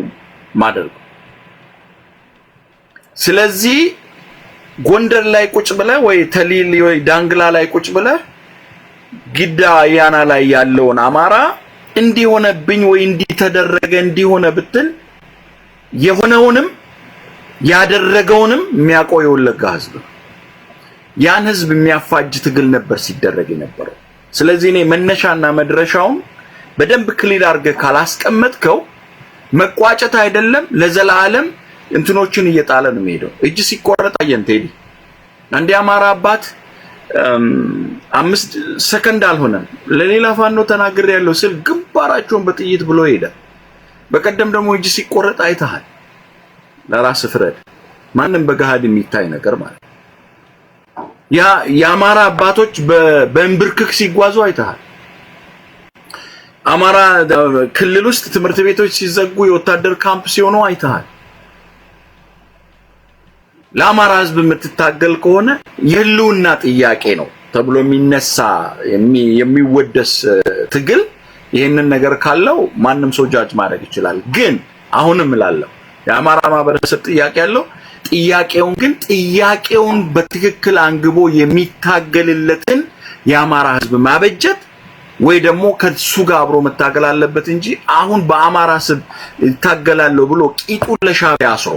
ማደርገው። ስለዚህ ጎንደር ላይ ቁጭ ብለ ወይ ተሊል ወይ ዳንግላ ላይ ቁጭ ብለ ግዳ ያና ላይ ያለውን አማራ እንዲሆነብኝ ወይ እንዲተደረገ እንዲሆነ ብትል የሆነውንም ያደረገውንም የሚያቆይ ወለጋ ህዝብ ያን ህዝብ የሚያፋጅ ትግል ነበር ሲደረግ የነበረው። ስለዚህ እኔ መነሻና መድረሻውን በደንብ ክሊር አድርገህ ካላስቀመጥከው መቋጨት አይደለም ለዘላለም እንትኖችን እየጣለ ነው የሚሄደው። እጅ ሲቆረጥ አየንቴዲ አንድ አማራ አባት 5 ሰከንድ አልሆነም ለሌላ ፋኖ ተናግሬ ያለው ስል ግንባራቸውን በጥይት ብሎ ሄደ። በቀደም ደግሞ እጅ ሲቆረጥ አይተሃል። ለራስ ፍረድ። ማንንም በገሃድ የሚታይ ነገር ማለት የአማራ አባቶች በእንብርክክ ሲጓዙ አይተሃል። አማራ ክልል ውስጥ ትምህርት ቤቶች ሲዘጉ የወታደር ካምፕ ሲሆኑ አይተሃል። ለአማራ ህዝብ የምትታገል ከሆነ የህልውና ጥያቄ ነው ተብሎ የሚነሳ የሚወደስ ትግል ይሄንን ነገር ካለው ማንም ሰው ጃጅ ማድረግ ይችላል። ግን አሁንም እላለሁ የአማራ ማህበረሰብ ጥያቄ ያለው ጥያቄውን በትክክል አንግቦ የሚታገልለትን የአማራ ህዝብ ማበጀት ወይ ደግሞ ከሱ ጋር አብሮ መታገል አለበት እንጂ አሁን በአማራ ስብ ይታገላል ብሎ ቂጡን ለሻዕቢያ አስሮ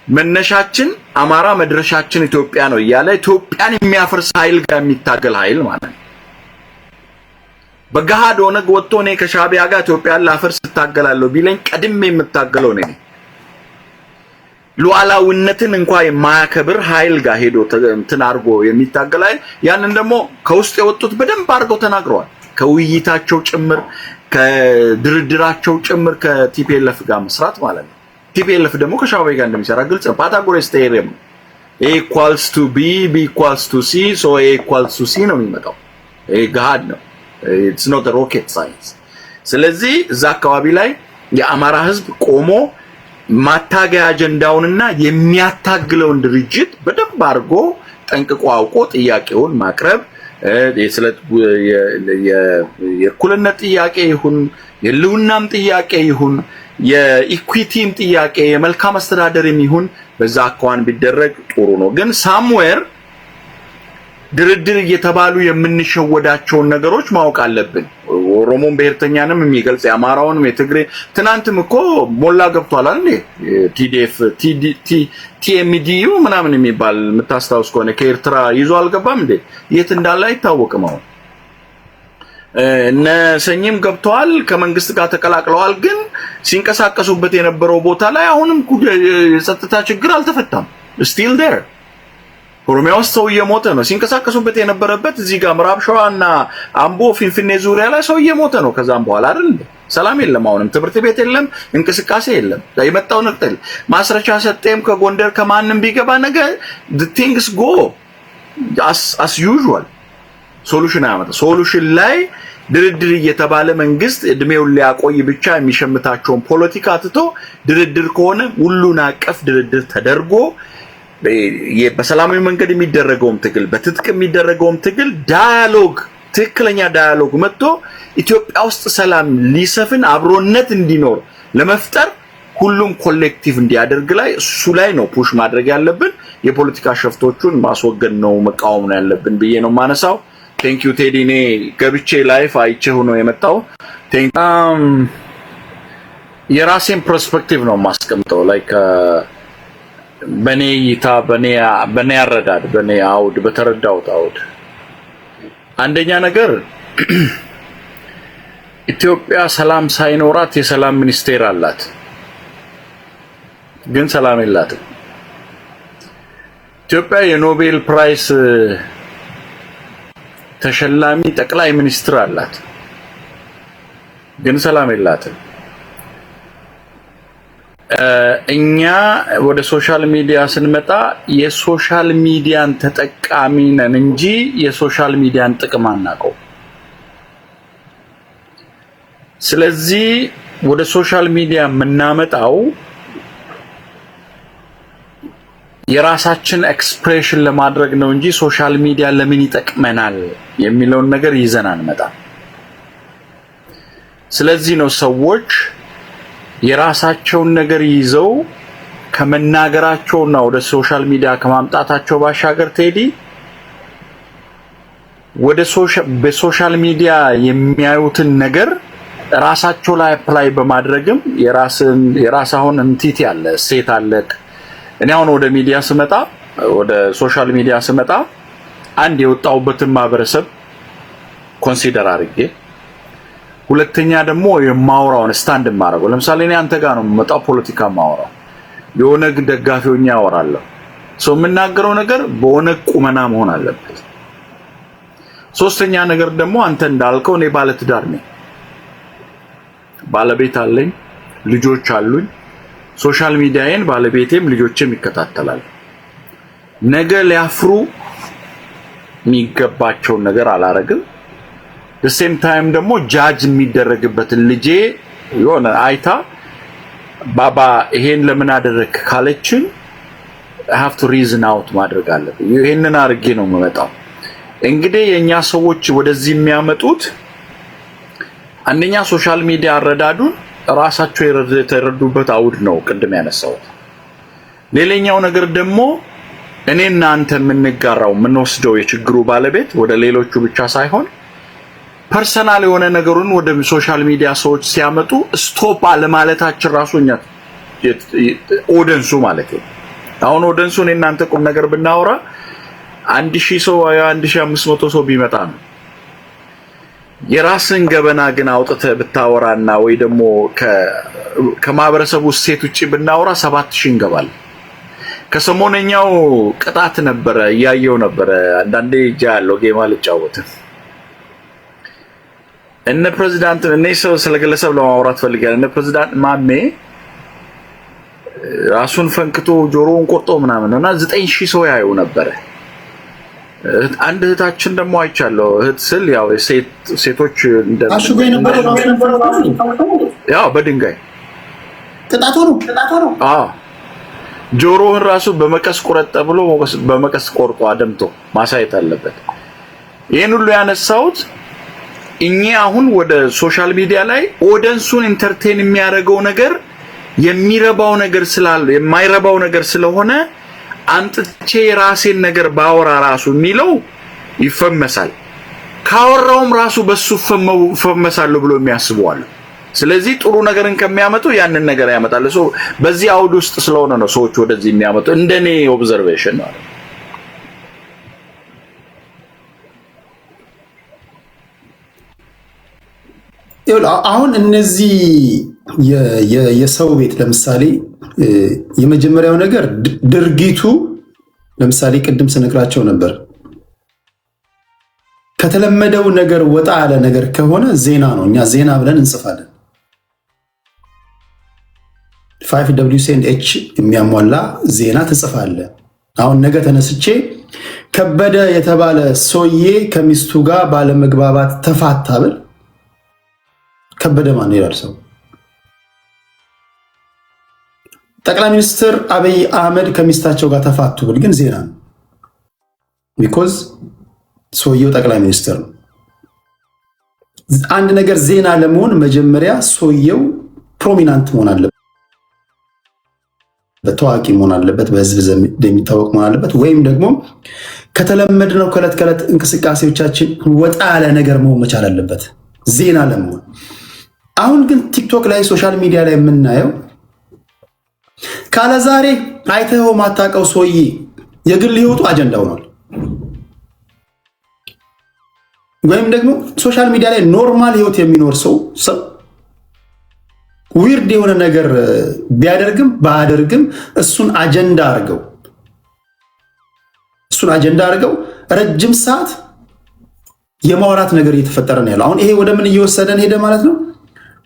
መነሻችን አማራ መድረሻችን ኢትዮጵያ ነው እያለ ኢትዮጵያን የሚያፈርስ ኃይል ጋር የሚታገል ኃይል ማለት ነው። በገሃድ ኦነግ ወጥቶ ነው ከሻዕቢያ ጋር ኢትዮጵያን ላፈርስ ይታገላል ቢለኝ ቀድሜ የምታገለው ነኝ። ሉዓላዊነትን እንኳን የማያከብር ኃይል ጋር ሄዶ እንትን አርጎ የሚታገል ኃይል ያንን ደግሞ ከውስጥ የወጡት በደንብ አርገው ተናግረዋል። ከውይይታቸው ጭምር ከድርድራቸው ጭምር ከቲፒኤልኤፍ ጋር መስራት ማለት ነው። ቲፒኤልኤፍ ደግሞ ከሻዕቢያ ጋር እንደሚሰራ ግልጽ ነው። ፓታጎረስ ቴዎሬም A equals to B equals to C so A equals to C ነው የሚመጣው። ይሄ ገሃድ ነው። It's not a rocket science። ስለዚህ እዛ አካባቢ ላይ የአማራ ህዝብ ቆሞ ማታገያ አጀንዳውንና የሚያታግለውን ድርጅት በደንብ አድርጎ ጠንቅቆ አውቆ ጥያቄውን ማቅረብ የእኩልነት ጥያቄ ይሁን የልውናም ጥያቄ ይሁን የኢኩዊቲም ጥያቄ የመልካም አስተዳደርም ይሁን በዛ አኳን ቢደረግ ጥሩ ነው። ግን ሳምዌር ድርድር እየተባሉ የምንሸወዳቸው ነገሮች ማወቅ አለብን። ኦሮሞን ብሔርተኛንም የሚገልጽ የአማራውንም የትግሬ ትናንትም እኮ ሞላ ገብቷል አይደል? ቲዲኤፍ ቲኤምዲዩ ምናምን የሚባል የምታስታውስ ከሆነ ከኤርትራ ይዞ አልገባም እንዴ? የት እንዳለ አይታወቅም። አሁን እነ ሰኝም ገብተዋል ከመንግስት ጋር ተቀላቅለዋል። ግን ሲንቀሳቀሱበት የነበረው ቦታ ላይ አሁንም የጸጥታ ችግር አልተፈታም። ስቲል ዴር ኦሮሚያ ውስጥ ሰው እየሞተ ነው። ሲንቀሳቀሱበት የነበረበት እዚህ ጋር ምዕራብ ሸዋና አምቦ ፊንፊኔ ዙሪያ ላይ ሰው እየሞተ ነው። ከዛም በኋላ አይደል ሰላም የለም። አሁንም ትምህርት ቤት የለም፣ እንቅስቃሴ የለም። የመጣው ነቅጠል ማስረቻ ሰጤም ከጎንደር ከማንም ቢገባ ነገ the things go as usual ሶሉሽን አመጣ። ሶሉሽን ላይ ድርድር እየተባለ መንግስት እድሜውን ሊያቆይ ብቻ የሚሸምታቸውን ፖለቲካ ትቶ ድርድር ከሆነ ሁሉን አቀፍ ድርድር ተደርጎ በሰላማዊ መንገድ የሚደረገውም ትግል በትጥቅ የሚደረገውም ትግል ዳያሎግ ትክክለኛ ዳያሎግ መጥቶ ኢትዮጵያ ውስጥ ሰላም ሊሰፍን አብሮነት እንዲኖር ለመፍጠር ሁሉም ኮሌክቲቭ እንዲያደርግ ላይ እሱ ላይ ነው ፑሽ ማድረግ ያለብን። የፖለቲካ ሸፍቶቹን ማስወገድ ነው መቃወም ነው ያለብን ብዬ ነው ማነሳው። ቴንክ ዩ ቴዲ። እኔ ገብቼ ላይፍ አይቼው ነው የመጣው። የራሴን ፐርስፔክቲቭ ነው ማስቀምጠው ላይክ በኔ ይታ በኔ አረዳድ በኔ አውድ በተረዳውት አውድ አንደኛ ነገር ኢትዮጵያ ሰላም ሳይኖራት የሰላም ሚኒስቴር አላት፣ ግን ሰላም የላትም። ኢትዮጵያ የኖቤል ፕራይስ ተሸላሚ ጠቅላይ ሚኒስትር አላት፣ ግን ሰላም የላትም። እኛ ወደ ሶሻል ሚዲያ ስንመጣ የሶሻል ሚዲያን ተጠቃሚ ነን እንጂ የሶሻል ሚዲያን ጥቅም አናውቀው። ስለዚህ ወደ ሶሻል ሚዲያ የምናመጣው የራሳችን ኤክስፕሬሽን ለማድረግ ነው እንጂ ሶሻል ሚዲያ ለምን ይጠቅመናል የሚለውን ነገር ይዘን አንመጣም። ስለዚህ ነው ሰዎች የራሳቸውን ነገር ይዘው ከመናገራቸውና ወደ ሶሻል ሚዲያ ከማምጣታቸው ባሻገር ቴዲ በሶሻል ሚዲያ የሚያዩትን ነገር ራሳቸው ላይ አፕላይ በማድረግም የራሳውን እንቲቲ አለ ሴት አለ። እኔ አሁን ወደ ሚዲያ ስመጣ ወደ ሶሻል ሚዲያ ስመጣ አንድ የወጣውበትን ማህበረሰብ ኮንሲደር አድርጌ ሁለተኛ ደግሞ የማውራውን ስታንድ ማረጋው። ለምሳሌ እኔ አንተ ጋር ነው መጣው ፖለቲካ ማውራው የሆነ ደጋፊውኛ ያወራለሁ። ሰው የምናገረው ነገር በሆነ ቁመና መሆን አለበት። ሶስተኛ ነገር ደግሞ አንተ እንዳልከው እኔ ባለትዳር ነኝ፣ ባለቤት አለኝ፣ ልጆች አሉኝ። ሶሻል ሚዲያዬን ባለቤቴም ልጆቼም ይከታተላሉ። ነገ ሊያፍሩ የሚገባቸውን ነገር አላረግም። the same time ደግሞ ጃጅ የሚደረግበትን ልጄ የሆነ አይታ ባባ ይሄን ለምን አደረክ ካለችን I have to reason out ማድረግ አለብኝ። ይሄንን አርጌ ነው የምመጣው። እንግዲህ የኛ ሰዎች ወደዚህ የሚያመጡት አንደኛ ሶሻል ሚዲያ አረዳዱን ራሳቸው የተረዱበት አውድ ነው ቅድም ያነሳሁት። ሌላኛው ነገር ደግሞ እኔና አንተ የምንጋራው የምንወስደው የችግሩ ባለቤት ወደ ሌሎቹ ብቻ ሳይሆን ፐርሰናል የሆነ ነገሩን ወደ ሶሻል ሚዲያ ሰዎች ሲያመጡ ስቶፕ አለማለታችን ራሱኛ ኦዲየንሱ ማለት ነው። አሁን ኦዲየንሱ እኔና አንተ ቁም ነገር ብናወራ 1000 ሰው ወይ 1500 ሰው ቢመጣ ነው። የራስን ገበና ግን አውጥተህ ብታወራና ወይ ደግሞ ከማህበረሰቡ ሴት ውጪ ብናወራ 7000 እንገባል። ከሰሞነኛው ቅጣት ነበረ ያየው ነበረ። አንዳንዴ ያለው ጌማ ልጫወት እነ ፕሬዝዳንት እነ ሰው ስለግለሰብ ለማውራት ፈልጋለሁ። እነ ፕሬዝዳንት ማሜ ራሱን ፈንክቶ ጆሮውን ቆርጦ ምናምንና 9000 ሰው ያዩ ነበር። አንድ እህታችን ደግሞ አይቻለሁ። እህት ስል ያው ሴቶች አሽጎ የነበረው ራሱ ነበር ያው በድንጋይ ቅጣቱ ነው። ጆሮህን ራሱ በመቀስ ቆረጠ ብሎ በመቀስ ቆርጦ አደምቶ ማሳየት አለበት። ይሄን ሁሉ ያነሳሁት እኚህ አሁን ወደ ሶሻል ሚዲያ ላይ ኦዲየንሱን ኢንተርቴን የሚያደርገው ነገር የሚረባው ነገር ስላለ የማይረባው ነገር ስለሆነ አንጥቼ የራሴን ነገር ባወራ ራሱ የሚለው ይፈመሳል። ካወራውም ራሱ በሱ ፈመሳለሁ ብሎ የሚያስበዋል። ስለዚህ ጥሩ ነገርን ከሚያመጡ ያንን ነገር ያመጣል። በዚህ አውድ ውስጥ ስለሆነ ነው ሰዎች ወደዚህ የሚያመጡ እንደኔ ኦብዘርቬሽን ነው። አሁን እነዚህ የሰው ቤት ለምሳሌ የመጀመሪያው ነገር ድርጊቱ ለምሳሌ ቅድም ስነግራቸው ነበር ከተለመደው ነገር ወጣ ያለ ነገር ከሆነ ዜና ነው። እኛ ዜና ብለን እንጽፋለን። 5WCH የሚያሟላ ዜና ትጽፋለህ። አሁን ነገ ተነስቼ ከበደ የተባለ ሰውዬ ከሚስቱ ጋር ባለመግባባት ተፋታ ብል ከበደ ማን ይላል ሰው? ጠቅላይ ሚኒስትር አብይ አህመድ ከሚስታቸው ጋር ተፋቱ ብል ግን ዜና ነው። ቢኮዝ ሰውየው ጠቅላይ ሚኒስትር ነው። አንድ ነገር ዜና ለመሆን መጀመሪያ ሰውየው ፕሮሚናንት መሆን አለበት፣ ታዋቂ መሆን አለበት፣ በህዝብ ዘንድ የሚታወቅ መሆን አለበት፣ ወይም ደግሞ ከተለመድነው ከዕለት ከዕለት እንቅስቃሴዎቻችን ወጣ ያለ ነገር መሆን መቻል አለበት ዜና ለመሆን። አሁን ግን ቲክቶክ ላይ ሶሻል ሚዲያ ላይ የምናየው ካለ ዛሬ አይተኸው ማታውቀው ሰውዬ የግል ህይወቱ አጀንዳ ሆኗል። ወይም ደግሞ ሶሻል ሚዲያ ላይ ኖርማል ህይወት የሚኖር ሰው ዊርድ የሆነ ነገር ቢያደርግም ባያደርግም እሱን አጀንዳ አድርገው ረጅም ሰዓት የማውራት ነገር እየተፈጠረ ነው ያለው። አሁን ይሄ ወደ ምን እየወሰደን ሄደ ማለት ነው?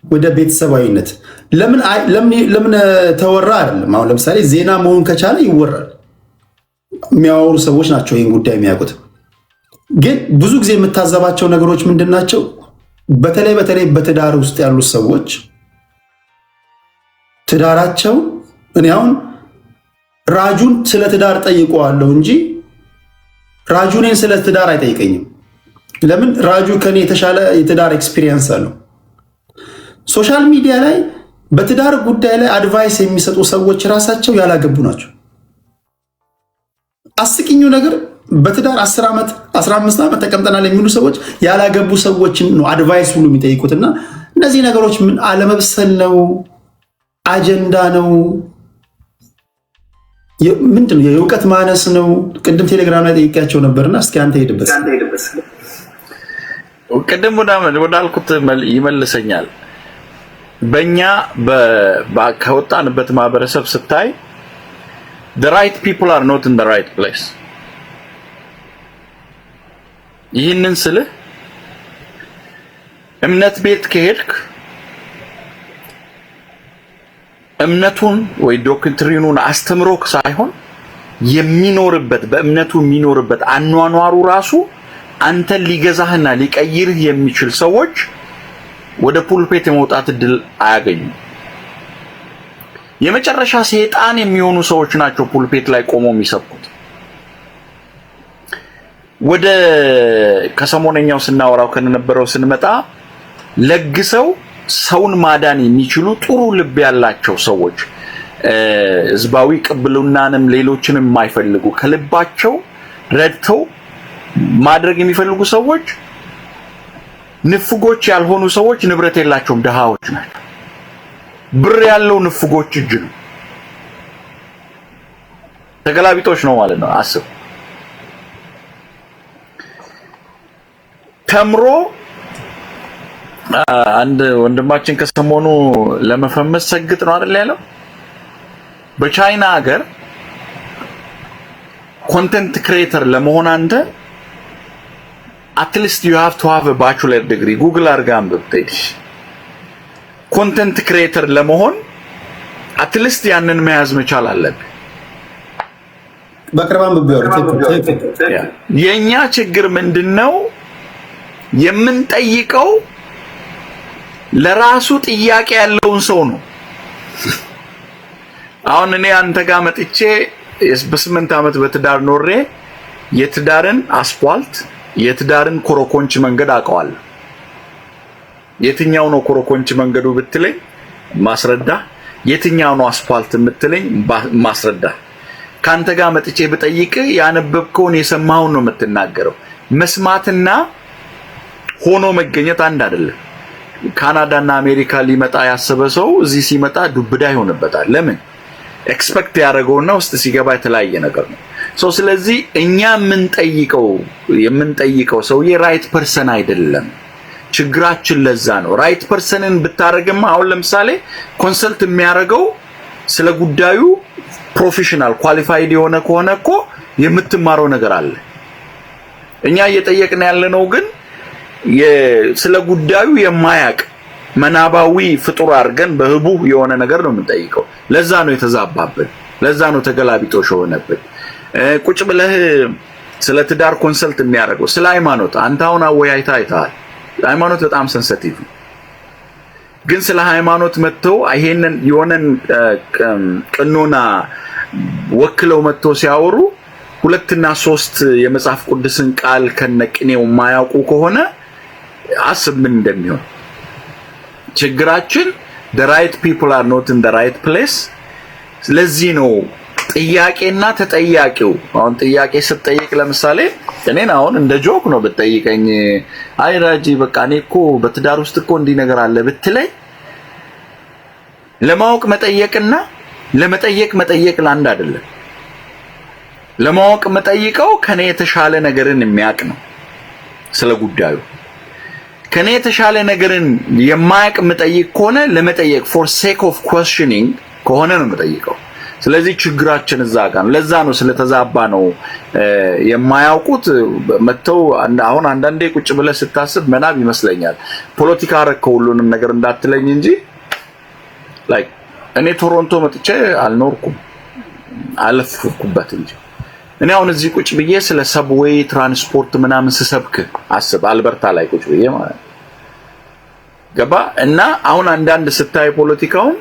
ወደ ቤተሰባዊነት። ለምን ተወራ አይደለም። አሁን ለምሳሌ ዜና መሆን ከቻለ ይወራል። የሚያወሩ ሰዎች ናቸው ይህን ጉዳይ የሚያውቁት። ግን ብዙ ጊዜ የምታዘባቸው ነገሮች ምንድን ናቸው? በተለይ በትዳር ውስጥ ያሉ ሰዎች ትዳራቸው እኔ አሁን ራጁን ስለ ትዳር ጠይቀዋለሁ እንጂ ራጁ እኔን ስለ ትዳር አይጠይቀኝም። ለምን? ራጁ ከኔ የተሻለ የትዳር ኤክስፒሪየንስ አለው። ሶሻል ሚዲያ ላይ በትዳር ጉዳይ ላይ አድቫይስ የሚሰጡ ሰዎች ራሳቸው ያላገቡ ናቸው። አስቂኙ ነገር በትዳር 10 ዓመት 15 ዓመት ተቀምጠናል የሚሉ ሰዎች ያላገቡ ሰዎችን ነው አድቫይስ ሁሉ የሚጠይቁትና እነዚህ ነገሮች ምን አለመብሰል ነው? አጀንዳ ነው? ምንድነው? የእውቀት ማነስ ነው? ቅድም ቴሌግራም ላይ ጠይቄያቸው ነበርና እስኪ አንተ ሄድበት። ቅድም ወዳልኩት ይመልሰኛል። በእኛ ከወጣንበት ማህበረሰብ ስታይ the right people are not in the right place። ይህንን ስልህ እምነት ቤት ከሄድክ እምነቱን ወይ ዶክትሪኑን አስተምሮክ ሳይሆን የሚኖርበት በእምነቱ የሚኖርበት አኗኗሩ ራሱ አንተን ሊገዛህና ሊቀይርህ የሚችል ሰዎች ወደ ፑልፔት የመውጣት እድል አያገኙም። የመጨረሻ ሰይጣን የሚሆኑ ሰዎች ናቸው ፑልፔት ላይ ቆመው የሚሰብኩት። ወደ ከሰሞነኛው ስናወራው ከነበረው ስንመጣ ለግሰው ሰውን ማዳን የሚችሉ ጥሩ ልብ ያላቸው ሰዎች ህዝባዊ ቅብልናንም ሌሎችንም የማይፈልጉ ከልባቸው ረድተው ማድረግ የሚፈልጉ ሰዎች ንፍጎች ያልሆኑ ሰዎች ንብረት የላቸውም፣ ድሃዎች ናቸው። ብር ያለው ንፍጎች እጅ ነው። ተገላቢጦች ነው ማለት ነው። አስብ። ተምሮ አንድ ወንድማችን ከሰሞኑ ለመፈመስ ሰግጥ ነው አይደል ያለው። በቻይና ሀገር ኮንቴንት ክሬተር ለመሆን አንተ at least you have to have a bachelor degree ጉግል አድርጋ አንብብ። ኮንቴንት ክሬተር ለመሆን at least ያንን መያዝ መቻል አለብህ። በቅርብ አንብቤው የኛ ችግር ምንድነው? የምንጠይቀው ለራሱ ጥያቄ ያለውን ሰው ነው። አሁን እኔ አንተ ጋር መጥቼ በ8 ዓመት በትዳር ኖሬ የትዳርን አስፋልት የትዳርን ኮረኮንች መንገድ አውቀዋለሁ። የትኛው ነው ኮረኮንች መንገዱ ብትለኝ ማስረዳ፣ የትኛው ነው አስፋልት የምትለኝ ማስረዳ። ካንተ ጋር መጥቼ ብጠይቅ ያነበብከውን የሰማውን ነው የምትናገረው። መስማትና ሆኖ መገኘት አንድ አይደለም። ካናዳና አሜሪካ ሊመጣ ያሰበ ሰው እዚህ ሲመጣ ዱብዳ ይሆንበታል። ለምን? ኤክስፔክት ያደረገውና ውስጥ ሲገባ የተለያየ ነገር ነው። ስለዚህ እኛ የምንጠይቀው ሰውዬ ራይት ፐርሰን አይደለም። ችግራችን ለዛ ነው። ራይት ፐርሰንን ብታረግማ አሁን ለምሳሌ ኮንሰልት የሚያደርገው ስለ ጉዳዩ ፕሮፌሽናል ኳሊፋይድ የሆነ ከሆነ እኮ የምትማረው ነገር አለ። እኛ እየጠየቅን ያለነው ግን ስለ ጉዳዩ የማያቅ መናባዊ ፍጡር አድርገን በህቡ የሆነ ነገር ነው የምንጠይቀው። ለዛ ነው የተዛባብን። ለዛ ነው ተገላቢጦሽ ሆነብን። ቁጭ ብለህ ስለ ትዳር ኮንሰልት የሚያደርገው ስለ ሃይማኖት አንተ አሁን አወያይታ አይተሃል። ሃይማኖት በጣም ሴንሲቲቭ ነው። ግን ስለ ሃይማኖት መጥተው ይሄንን የሆነን ቅኖና ወክለው መጥተው ሲያወሩ 2 እና 3 የመጽሐፍ ቅዱስን ቃል ከነቅኔው ማያውቁ ከሆነ አስብ ምን እንደሚሆን። ችግራችን the right people are not in the right place። ስለዚህ ነው ጥያቄና ተጠያቂው። አሁን ጥያቄ ስትጠይቅ ለምሳሌ እኔን አሁን እንደ ጆክ ነው ብትጠይቀኝ፣ አይ ራጂ በቃ እኔ እኮ በትዳር ውስጥ እኮ እንዲህ ነገር አለ ብትለኝ፣ ለማወቅ መጠየቅና ለመጠየቅ ለአንድ አይደለም። ለማወቅ መጠይቀው ከኔ የተሻለ ነገርን የሚያውቅ ነው ስለ ጉዳዩ። ከኔ የተሻለ ነገርን የማያውቅ መጠይቅ ከሆነ ለመጠየቅ for sake of questioning ከሆነ ነው መጠይቀው። ስለዚህ ችግራችን እዛ ጋር ነው። ለዛ ነው ስለተዛባ ነው የማያውቁት መተው። አሁን አንዳንዴ ቁጭ ብለህ ስታስብ መናብ ይመስለኛል። ፖለቲካ አረከው ሁሉንም ነገር እንዳትለኝ እንጂ ላይክ እኔ ቶሮንቶ መጥቼ አልኖርኩም አለፍኩበት እንጂ እኔ አሁን እዚህ ቁጭ ብዬ ስለ ሰብዌይ ትራንስፖርት ምናምን ስሰብክ አስብ። አልበርታ ላይ ቁጭ ብዬ ማለት ገባ። እና አሁን አንዳንድ ስታይ ፖለቲካውን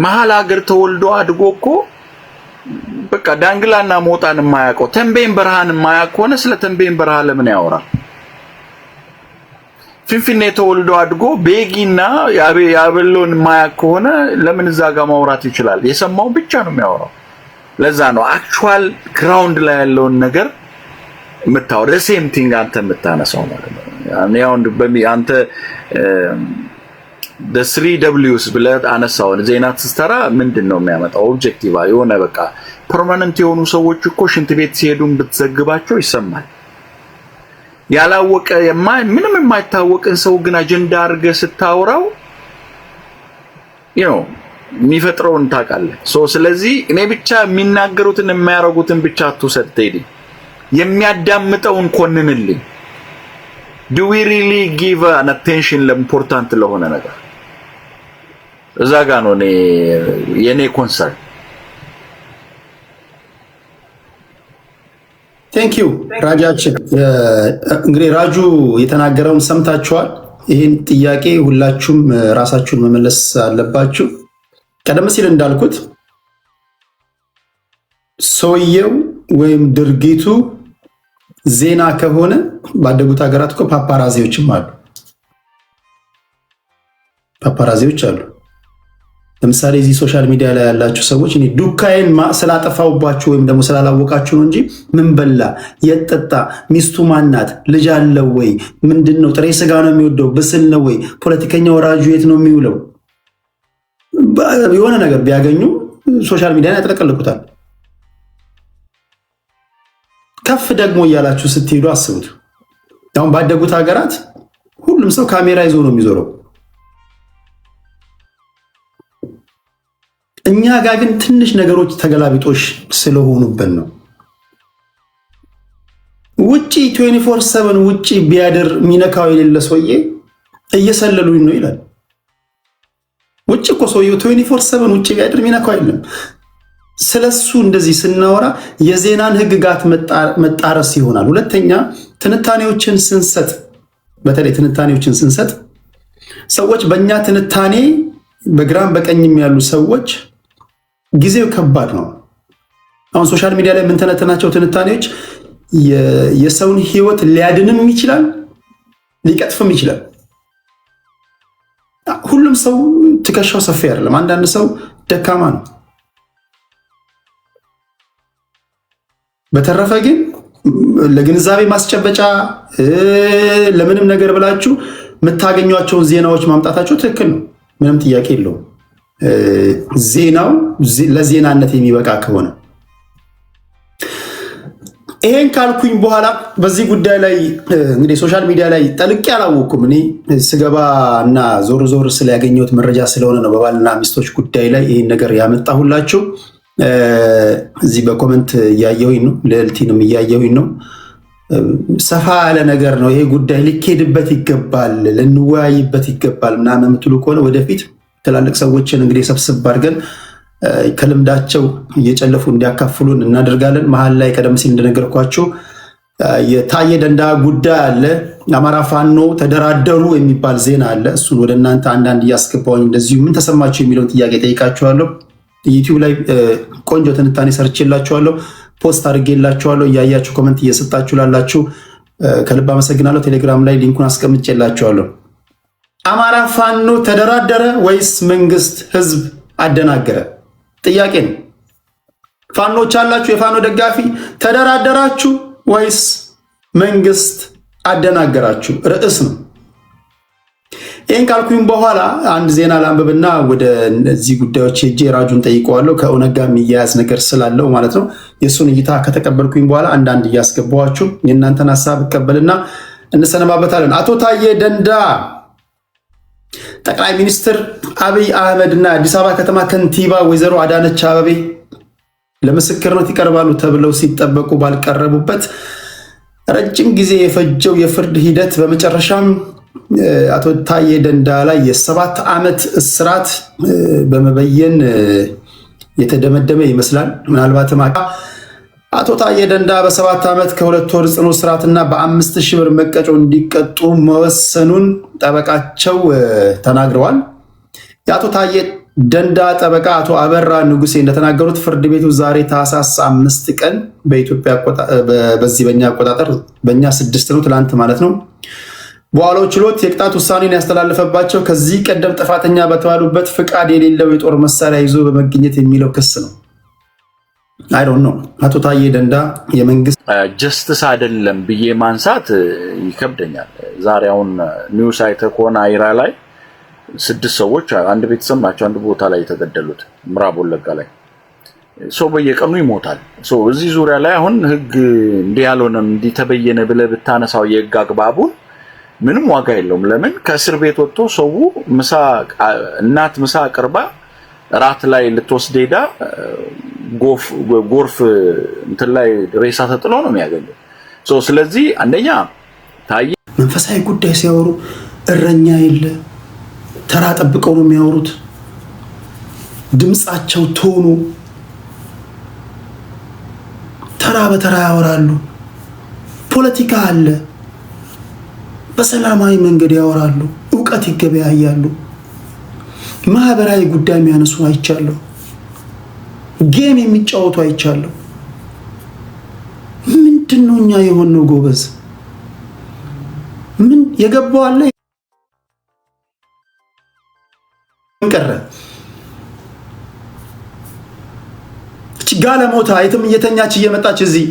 መሀል ሀገር ተወልዶ አድጎ እኮ በቃ ዳንግላና ሞጣን የማያውቀው ተንቤን በረሃን የማያውቅ ከሆነ ስለ ተንቤን በረሃ ለምን ያወራል? ፊንፊኔ ተወልዶ አድጎ ቤጊና ያበሎን የማያውቅ ከሆነ ለምን እዛ ጋር ማውራት ይችላል? የሰማው ብቻ ነው የሚያወራው። ለዛ ነው አክቹዋል ግራውንድ ላይ ያለውን ነገር የምታወራው። ሴም ቲንግ አንተ የምታነሳው ማለት ነው። አንተ the 3Ws ብለህ አነሳው ዜና ስትሰራ ምንድነው የሚያመጣው? ኦብጀክቲቭ የሆነ በቃ ፐርማነንት የሆኑ ሰዎች እኮ ሽንት ቤት ሲሄዱም ብትዘግባቸው ይሰማል። ያላወቀ ምንም የማይታወቅን ሰው ግን አጀንዳ አድርገህ ስታወራው የሚፈጥረውን ታውቃለህ። ስለዚህ እኔ ብቻ የሚናገሩትን የሚያረጉትን ብቻ አትውሰድ ቴዲ፣ የሚያዳምጠውን ኮንንልኝ። do we really give an attention ለኢምፖርታንት ለሆነ ነገር? እዛ ጋር ነው የኔ ኮንሰርን። ቴንክ ዩ ራጃችን። እንግዲህ ራጁ የተናገረውን ሰምታችኋል። ይህን ጥያቄ ሁላችሁም ራሳችሁን መመለስ አለባችሁ። ቀደም ሲል እንዳልኩት ሰውየው ወይም ድርጊቱ ዜና ከሆነ ባደጉት ሀገራት እኮ ፓፓራዚዎችም አሉ። ፓፓራዚዎች አሉ። ለምሳሌ እዚህ ሶሻል ሚዲያ ላይ ያላችሁ ሰዎች እኔ ዱካዬን ስላጠፋውባችሁ ወይም ደግሞ ስላላወቃችሁ ነው እንጂ ምን በላ፣ የት ጠጣ፣ ሚስቱ ማናት፣ ልጅ አለው ወይ፣ ምንድነው፣ ጥሬ ስጋ ነው የሚወደው፣ ብስል ነው ወይ፣ ፖለቲከኛው ራጁ የት ነው የሚውለው፣ የሆነ ነገር ቢያገኙ ሶሻል ሚዲያን ያጥለቀልቁታል። ከፍ ደግሞ እያላችሁ ስትሄዱ አስቡት። አሁን ባደጉት ሀገራት ሁሉም ሰው ካሜራ ይዞ ነው የሚዞረው። እኛ ጋር ግን ትንሽ ነገሮች ተገላቢጦሽ ስለሆኑብን ነው። ውጪ 24/7 ውጪ ቢያድር ሚነካው የሌለ ሰውዬ እየሰለሉኝ ነው ይላል። ውጪ እኮ ሰውዬው 24/7 ውጪ ቢያድር ሚነካው የለም። ስለሱ እንደዚህ ስናወራ የዜናን ህግጋት መጣረስ ይሆናል። ሁለተኛ ትንታኔዎችን ስንሰጥ፣ በተለይ ትንታኔዎችን ስንሰጥ ሰዎች በእኛ ትንታኔ በግራም በቀኝም ያሉ ሰዎች ጊዜው ከባድ ነው። አሁን ሶሻል ሚዲያ ላይ የምንተነተናቸው ትንታኔዎች የሰውን ህይወት ሊያድንም ይችላል፣ ሊቀጥፍም ይችላል። ሁሉም ሰው ትከሻው ሰፊ አይደለም። አንዳንድ ሰው ደካማ ነው። በተረፈ ግን ለግንዛቤ ማስጨበጫ ለምንም ነገር ብላችሁ የምታገኟቸውን ዜናዎች ማምጣታቸው ትክክል ነው። ምንም ጥያቄ የለውም። ዜናው ለዜናነት የሚበቃ ከሆነ ይሄን ካልኩኝ በኋላ በዚህ ጉዳይ ላይ እንግዲህ ሶሻል ሚዲያ ላይ ጠልቄ አላወኩም። እኔ ስገባ እና ዞር ዞር ስለያገኘሁት መረጃ ስለሆነ ነው በባልና ሚስቶች ጉዳይ ላይ ይሄን ነገር ያመጣሁላችሁ። እዚህ በኮመንት እያየሁኝ ነው፣ ልዕልቲንም እያየሁኝ ነው። ሰፋ ያለ ነገር ነው ይሄ ጉዳይ፣ ሊኬድበት ይገባል፣ ልንወያይበት ይገባል ምናምን የምትሉ ከሆነ ወደፊት ትላልቅ ሰዎችን እንግዲህ ሰብስብ አድርገን ከልምዳቸው እየጨለፉ እንዲያካፍሉን እናደርጋለን። መሀል ላይ ቀደም ሲል እንደነገርኳቸው የታየ ደንዳ ጉዳይ አለ። አማራ ፋኖ ተደራደሩ የሚባል ዜና አለ። እሱን ወደ እናንተ አንዳንድ እያስገባኝ እንደዚሁ ምን ተሰማችሁ የሚለውን ጥያቄ ጠይቃችኋለሁ። ዩቲዩብ ላይ ቆንጆ ትንታኔ ሰርቼላችኋለሁ፣ ፖስት አድርጌላችኋለሁ። እያያችሁ ኮመንት እየሰጣችሁ ላላችሁ ከልብ አመሰግናለሁ። ቴሌግራም ላይ ሊንኩን አስቀምጬላችኋለሁ። አማራ ፋኖ ተደራደረ ወይስ መንግስት ህዝብ አደናገረ? ጥያቄ ነው። ፋኖች አላችሁ፣ የፋኖ ደጋፊ ተደራደራችሁ ወይስ መንግስት አደናገራችሁ? ርዕስ ነው። ይህን ካልኩኝ በኋላ አንድ ዜና ላንብብና ወደ እነዚህ ጉዳዮች ሄጄ ራጁን ጠይቀዋለሁ። ከኦነግ ጋር የሚያያዝ ነገር ስላለው ማለት ነው። የእሱን እይታ ከተቀበልኩኝ በኋላ አንዳንድ እያስገባኋችሁ የእናንተን ሀሳብ እቀበልና እንሰነባበታለን። አቶ ታዬ ደንዳ ጠቅላይ ሚኒስትር አብይ አህመድ እና አዲስ አበባ ከተማ ከንቲባ ወይዘሮ አዳነች አቤቤ ለምስክርነት ይቀርባሉ ተብለው ሲጠበቁ ባልቀረቡበት ረጅም ጊዜ የፈጀው የፍርድ ሂደት በመጨረሻም አቶ ታዬ ደንዳ ላይ የ7 ዓመት እስራት በመበየን የተደመደመ ይመስላል። ምናልባትም አቶ ታዬ ደንዳ በ7 ዓመት ከ2 ወር ጽኑ እስራትና በ5,000 ብር መቀጮ እንዲቀጡ መወሰኑን ጠበቃቸው ተናግረዋል። የአቶ ታዬ ደንዳ ጠበቃ አቶ አበራ ንጉሴ እንደተናገሩት ፍርድ ቤቱ ዛሬ ታህሳስ 5 ቀን በኢትዮጵያ በዚህ በእኛ አቆጣጠር በእኛ 6 ነው፣ ትላንት ማለት ነው፣ በዋለው ችሎት የቅጣት ውሳኔን ያስተላለፈባቸው ከዚህ ቀደም ጥፋተኛ በተባሉበት ፍቃድ የሌለው የጦር መሳሪያ ይዞ በመገኘት የሚለው ክስ ነው። አይ ዶንት ኖ አቶ ታዬ ደንዳ የመንግስት ጀስትስ አይደለም ብዬ ማንሳት ይከብደኛል። ዛሬ አሁን ኒውስ አይተህ ከሆነ አይራ ላይ 6 ሰዎች አንድ ቤተሰብ ናቸው አንድ ቦታ ላይ የተገደሉት ምዕራብ ወለጋ ላይ። ሰው በየቀኑ ይሞታል። ሰው እዚህ ዙሪያ ላይ አሁን ህግ እንዲህ ያልሆነም እንዲህ ተበየነ ብለህ ብታነሳው የህግ አግባቡን ምንም ዋጋ የለውም። ለምን ከእስር ቤት ወጥቶ ሰው እናት ምሳ አቅርባ ራት ላይ ልትወስድ ሄዳ ጎርፍ እንትን ላይ ሬሳ ተጥሎ ነው የሚያገኘው። ስለዚህ አንደኛ ታዬ መንፈሳዊ ጉዳይ ሲያወሩ እረኛ የለ ተራ ጠብቀው ነው የሚያወሩት። ድምጻቸው ቶኑ ተራ በተራ ያወራሉ። ፖለቲካ አለ፣ በሰላማዊ መንገድ ያወራሉ፣ እውቀት ይገበያያሉ። ማህበራዊ ጉዳይ የሚያነሱ አይቻለሁ። ጌም የሚጫወቱ አይቻለሁ። ምንድነው እኛ የሆነው ጎበዝ? ምን የገባው አለ ቀረ? እቺ ጋለሞታ የትም እየተኛች እየመጣች እዚህ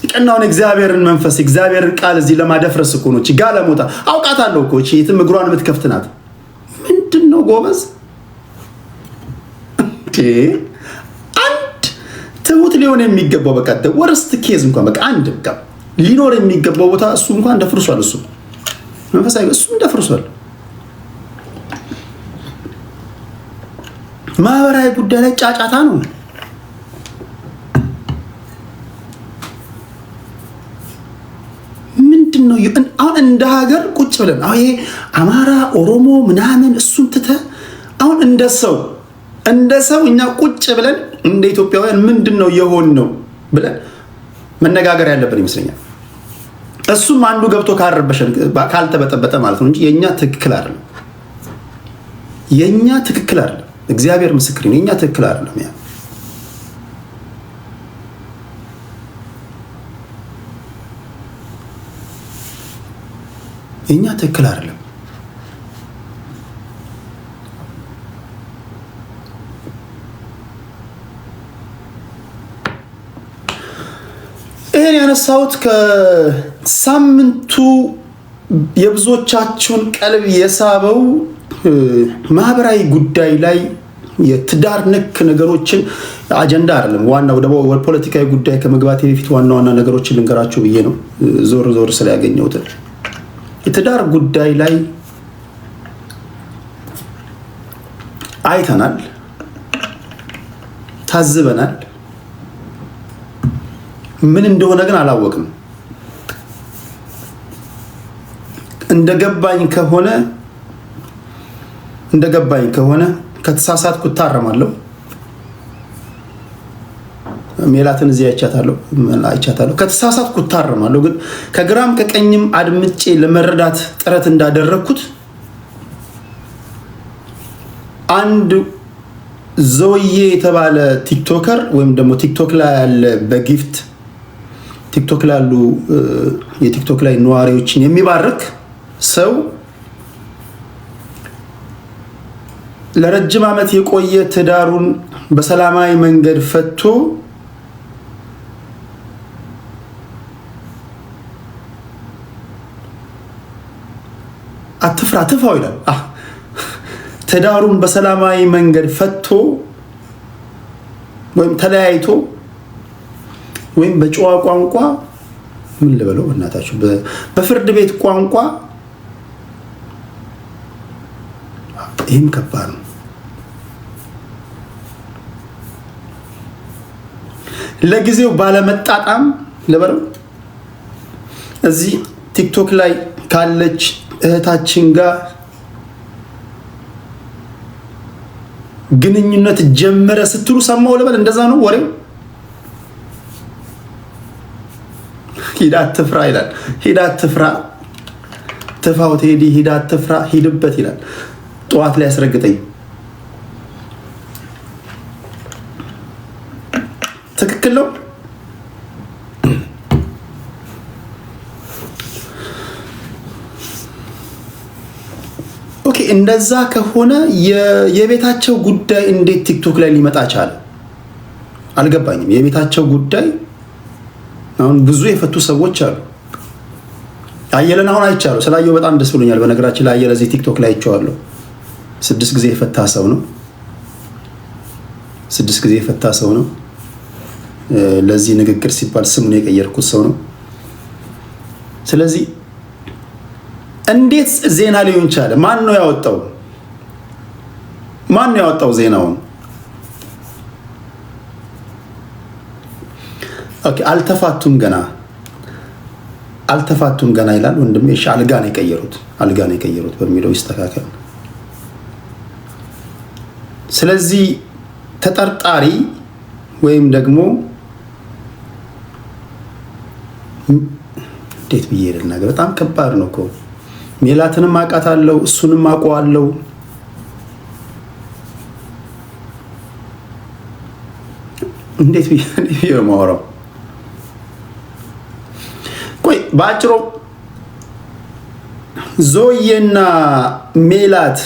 የቀናውን እግዚአብሔርን መንፈስ እግዚአብሔርን ቃል እዚህ ለማደፍረስ እኮ ነው። እቺ ጋለሞታ አውቃታለሁ እኮ እቺ የትም እግሯን የምትከፍት ናት። ምንድነው ጎበዝ? ትሁት ሊሆን የሚገባው በቃ ወርስት ኬዝ እንኳን በቃ አንድ በቃ ሊኖር የሚገባው ቦታ እሱ እንኳን ደፍርሷል። እሱ መንፈሳዊ እሱ ደፍርሷል። ማህበራዊ ጉዳይ ላይ ጫጫታ ነው። ምንድነው አሁን እንደ ሀገር ቁጭ ብለን አሁን ይሄ አማራ ኦሮሞ ምናምን እሱን ትተህ አሁን እንደ ሰው እኛ ቁጭ ብለን እንደ ኢትዮጵያውያን ምንድነው የሆነው ብለን መነጋገር ያለብን ይመስለኛል። እሱም አንዱ ገብቶ ካልረበሸን ካልተበጠበጠ ማለት ነው እንጂ የኛ ትክክል አይደለም። የኛ ትክክል አይደለም። እግዚአብሔር ምስክር ነው። የኛ ትክክል አይደለም። ያ የኛ ትክክል አይደለም። ይሄን ያነሳሁት ከሳምንቱ የብዙዎቻችሁን ቀልብ የሳበው ማህበራዊ ጉዳይ ላይ የትዳር ነክ ነገሮችን አጀንዳ አይደለም። ዋናው ወደ ፖለቲካዊ ጉዳይ ከመግባቴ በፊት ዋና ዋና ነገሮችን ልንገራችሁ ብዬ ነው ዞር ዞር ስለያገኘሁት። የትዳር ጉዳይ ላይ አይተናል፣ ታዝበናል። ምን እንደሆነ ግን አላወቅም። እንደገባኝ ከሆነ ከተሳሳትኩ እታረማለሁ። ሜላትን እዚህ አይቻታለሁ። ከተሳሳትኩ እታረማለሁ። ግን ከግራም ከቀኝም አድምጬ ለመረዳት ጥረት እንዳደረኩት አንድ ዞዬ የተባለ ቲክቶከር ወይም ደግሞ ቲክቶክ ላይ ያለ በጊፍት ቲክቶክ ላይ ያሉ የቲክቶክ ላይ ነዋሪዎችን የሚባርክ ሰው ለረጅም ዓመት የቆየ ትዳሩን በሰላማዊ መንገድ ፈቶ አትፍራ ትፋው ይላል። ትዳሩን በሰላማዊ መንገድ ፈቶ ወይም ተለያይቶ ወይም በጨዋ ቋንቋ ምን ልበለው እናታችሁ በፍርድ ቤት ቋንቋ ይህም ከባድ ነው። ለጊዜው ባለመጣጣም ልበለው እዚህ ቲክቶክ ላይ ካለች እህታችን ጋር ግንኙነት ጀመረ ስትሉ ሰማው ልበል። እንደዛ ነው ወሬው። ሂድ አትፍራ ይላል። ሂድ አትፍራ ትፋው ቴዲ ሂድ አትፍራ ሂድበት ይላል። ጠዋት ላይ ያስረግጠኝ። ትክክል ነው። ኦኬ፣ እንደዛ ከሆነ የቤታቸው ጉዳይ እንዴት ቲክቶክ ላይ ሊመጣ ቻለ? አልገባኝም። የቤታቸው ጉዳይ አሁን ብዙ የፈቱ ሰዎች አሉ። አየለን አሁን አይቻለሁ። ስላየው በጣም ደስ ብሎኛል። በነገራችን ላይ አየለ እዚህ ቲክቶክ ላይ አይቼዋለሁ። 6 ጊዜ የፈታ ሰው ነው። 6 ጊዜ የፈታ ሰው ነው። ለዚህ ንግግር ሲባል ስሙን የቀየርኩት ሰው ነው። ስለዚህ እንዴት ዜና ሊሆን ቻለ? ማን ነው ያወጣው? ማን ነው ያወጣው ዜናውን? ኦኬ፣ አልተፋቱም ገና ይላል ወንድሜ። እሺ፣ አልጋ ነው የቀየሩት በሚለው ይስተካከል። ስለዚህ ተጠርጣሪ ወይም ደግሞ እንዴት ብዬ ልናገር? በጣም ከባድ ነው እኮ። ሜላትንም አውቃታለሁ፣ እሱንም አውቀዋለሁ። እንዴት ብዬ የማወራው? ቆይ በአጭሩ ዞዬና ሜላት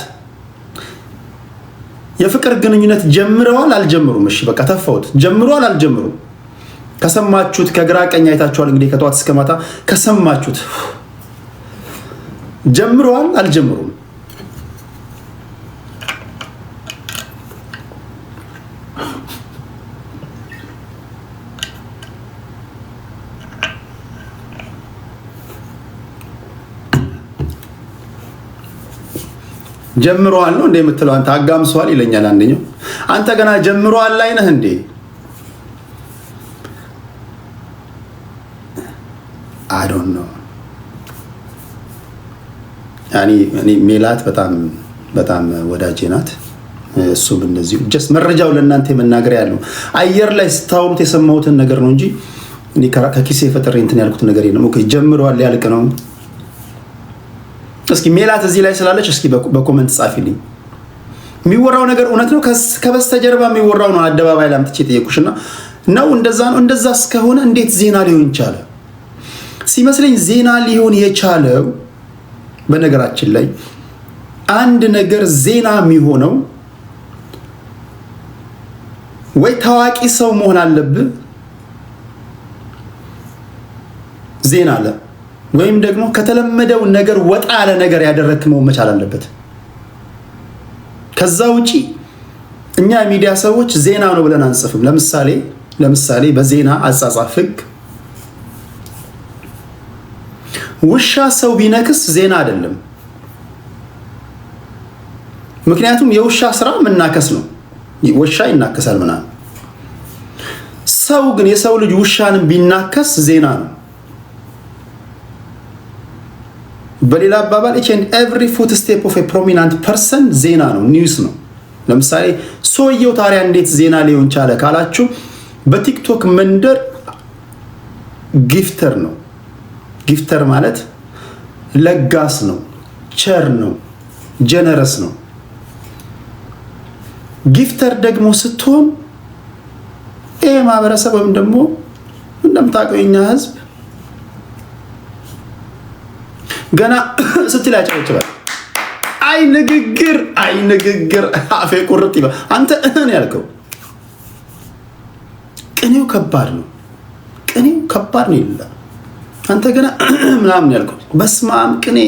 የፍቅር ግንኙነት ጀምረዋል አልጀምሩም? እሺ በቃ ተፋውት። ጀምረዋል አልጀምሩም? ከሰማችሁት ከግራ ቀኝ አይታችኋል። እንግዲህ ከጧት እስከ ማታ ከሰማችሁት ጀምረዋል አልጀምሩም? ጀምረዋል ነው እንደ የምትለው አንተ አጋምሷል ይለኛል አንደኛው። አንተ ገና ጀምረዋል ላይ ነህ እንዴ? I don't know። እኔ ሜላት በጣም ወዳጄ ናት። እሱም እንደዚሁ ጀስት መረጃው ለእናንተ መናገር ያለው አየር ላይ ስታወሩት የሰማሁትን ነገር ነው እንጂ እኔ ከኪሴ ፈጥሬ እንትን ያልኩት ነገር የለም። ኦኬ ጀምረዋል ያልቅ ነው። እስኪ ሜላት እዚህ ላይ ስላለች እስኪ በኮመንት ጻፊልኝ። የሚወራው ነገር እውነት ነው። ከበስተጀርባ የሚወራው ነው አደባባይ ላይ አምጥቼ ጠየቁሽና ነው እንደዛ ነው። እንደዛ እስከሆነ እንዴት ዜና ሊሆን ቻለ? ሲመስለኝ ዜና ሊሆን የቻለው በነገራችን ላይ አንድ ነገር ዜና የሚሆነው ወይ ታዋቂ ሰው መሆን አለብህ ዜና አለ፣ ወይም ደግሞ ከተለመደው ነገር ወጣ ያለ ነገር ያደረክ መሆን መቻል አለበት። ከዛ ውጪ እኛ የሚዲያ ሰዎች ዜና ነው ብለን አንጽፍም። ለምሳሌ በዜና አጻጻፍ ህግ ውሻ ሰው ቢነክስ ዜና አይደለም። ምክንያቱም የውሻ ስራ መናከስ ነው። ውሻ ይናከሳል ምናምን። ሰው ግን የሰው ልጅ ውሻንም ቢናከስ ዜና ነው። በሌላ አባባል each and every footstep of a prominent person ዜና ነው፣ ኒውስ ነው። ለምሳሌ ሰውየው ታዲያ እንዴት ዜና ሊሆን ቻለ ካላችሁ በቲክቶክ መንደር ጊፍተር ነው። ጊፍተር ማለት ለጋስ ነው፣ ቸር ነው፣ ጀነረስ ነው። ጊፍተር ደግሞ ስትሆን ይሄ ማህበረሰብ ወይም ደግሞ እንደምታውቀው የኛ ህዝብ ገና ስትል ያጨበጭባል። አይ ንግግር አፌ ቁርጥ ይባል። አንተ እህን ያልከው ቅኔው ከባድ ነው ይላል። አንተ ገና ምናምን ያልከው በስማም ቅኔ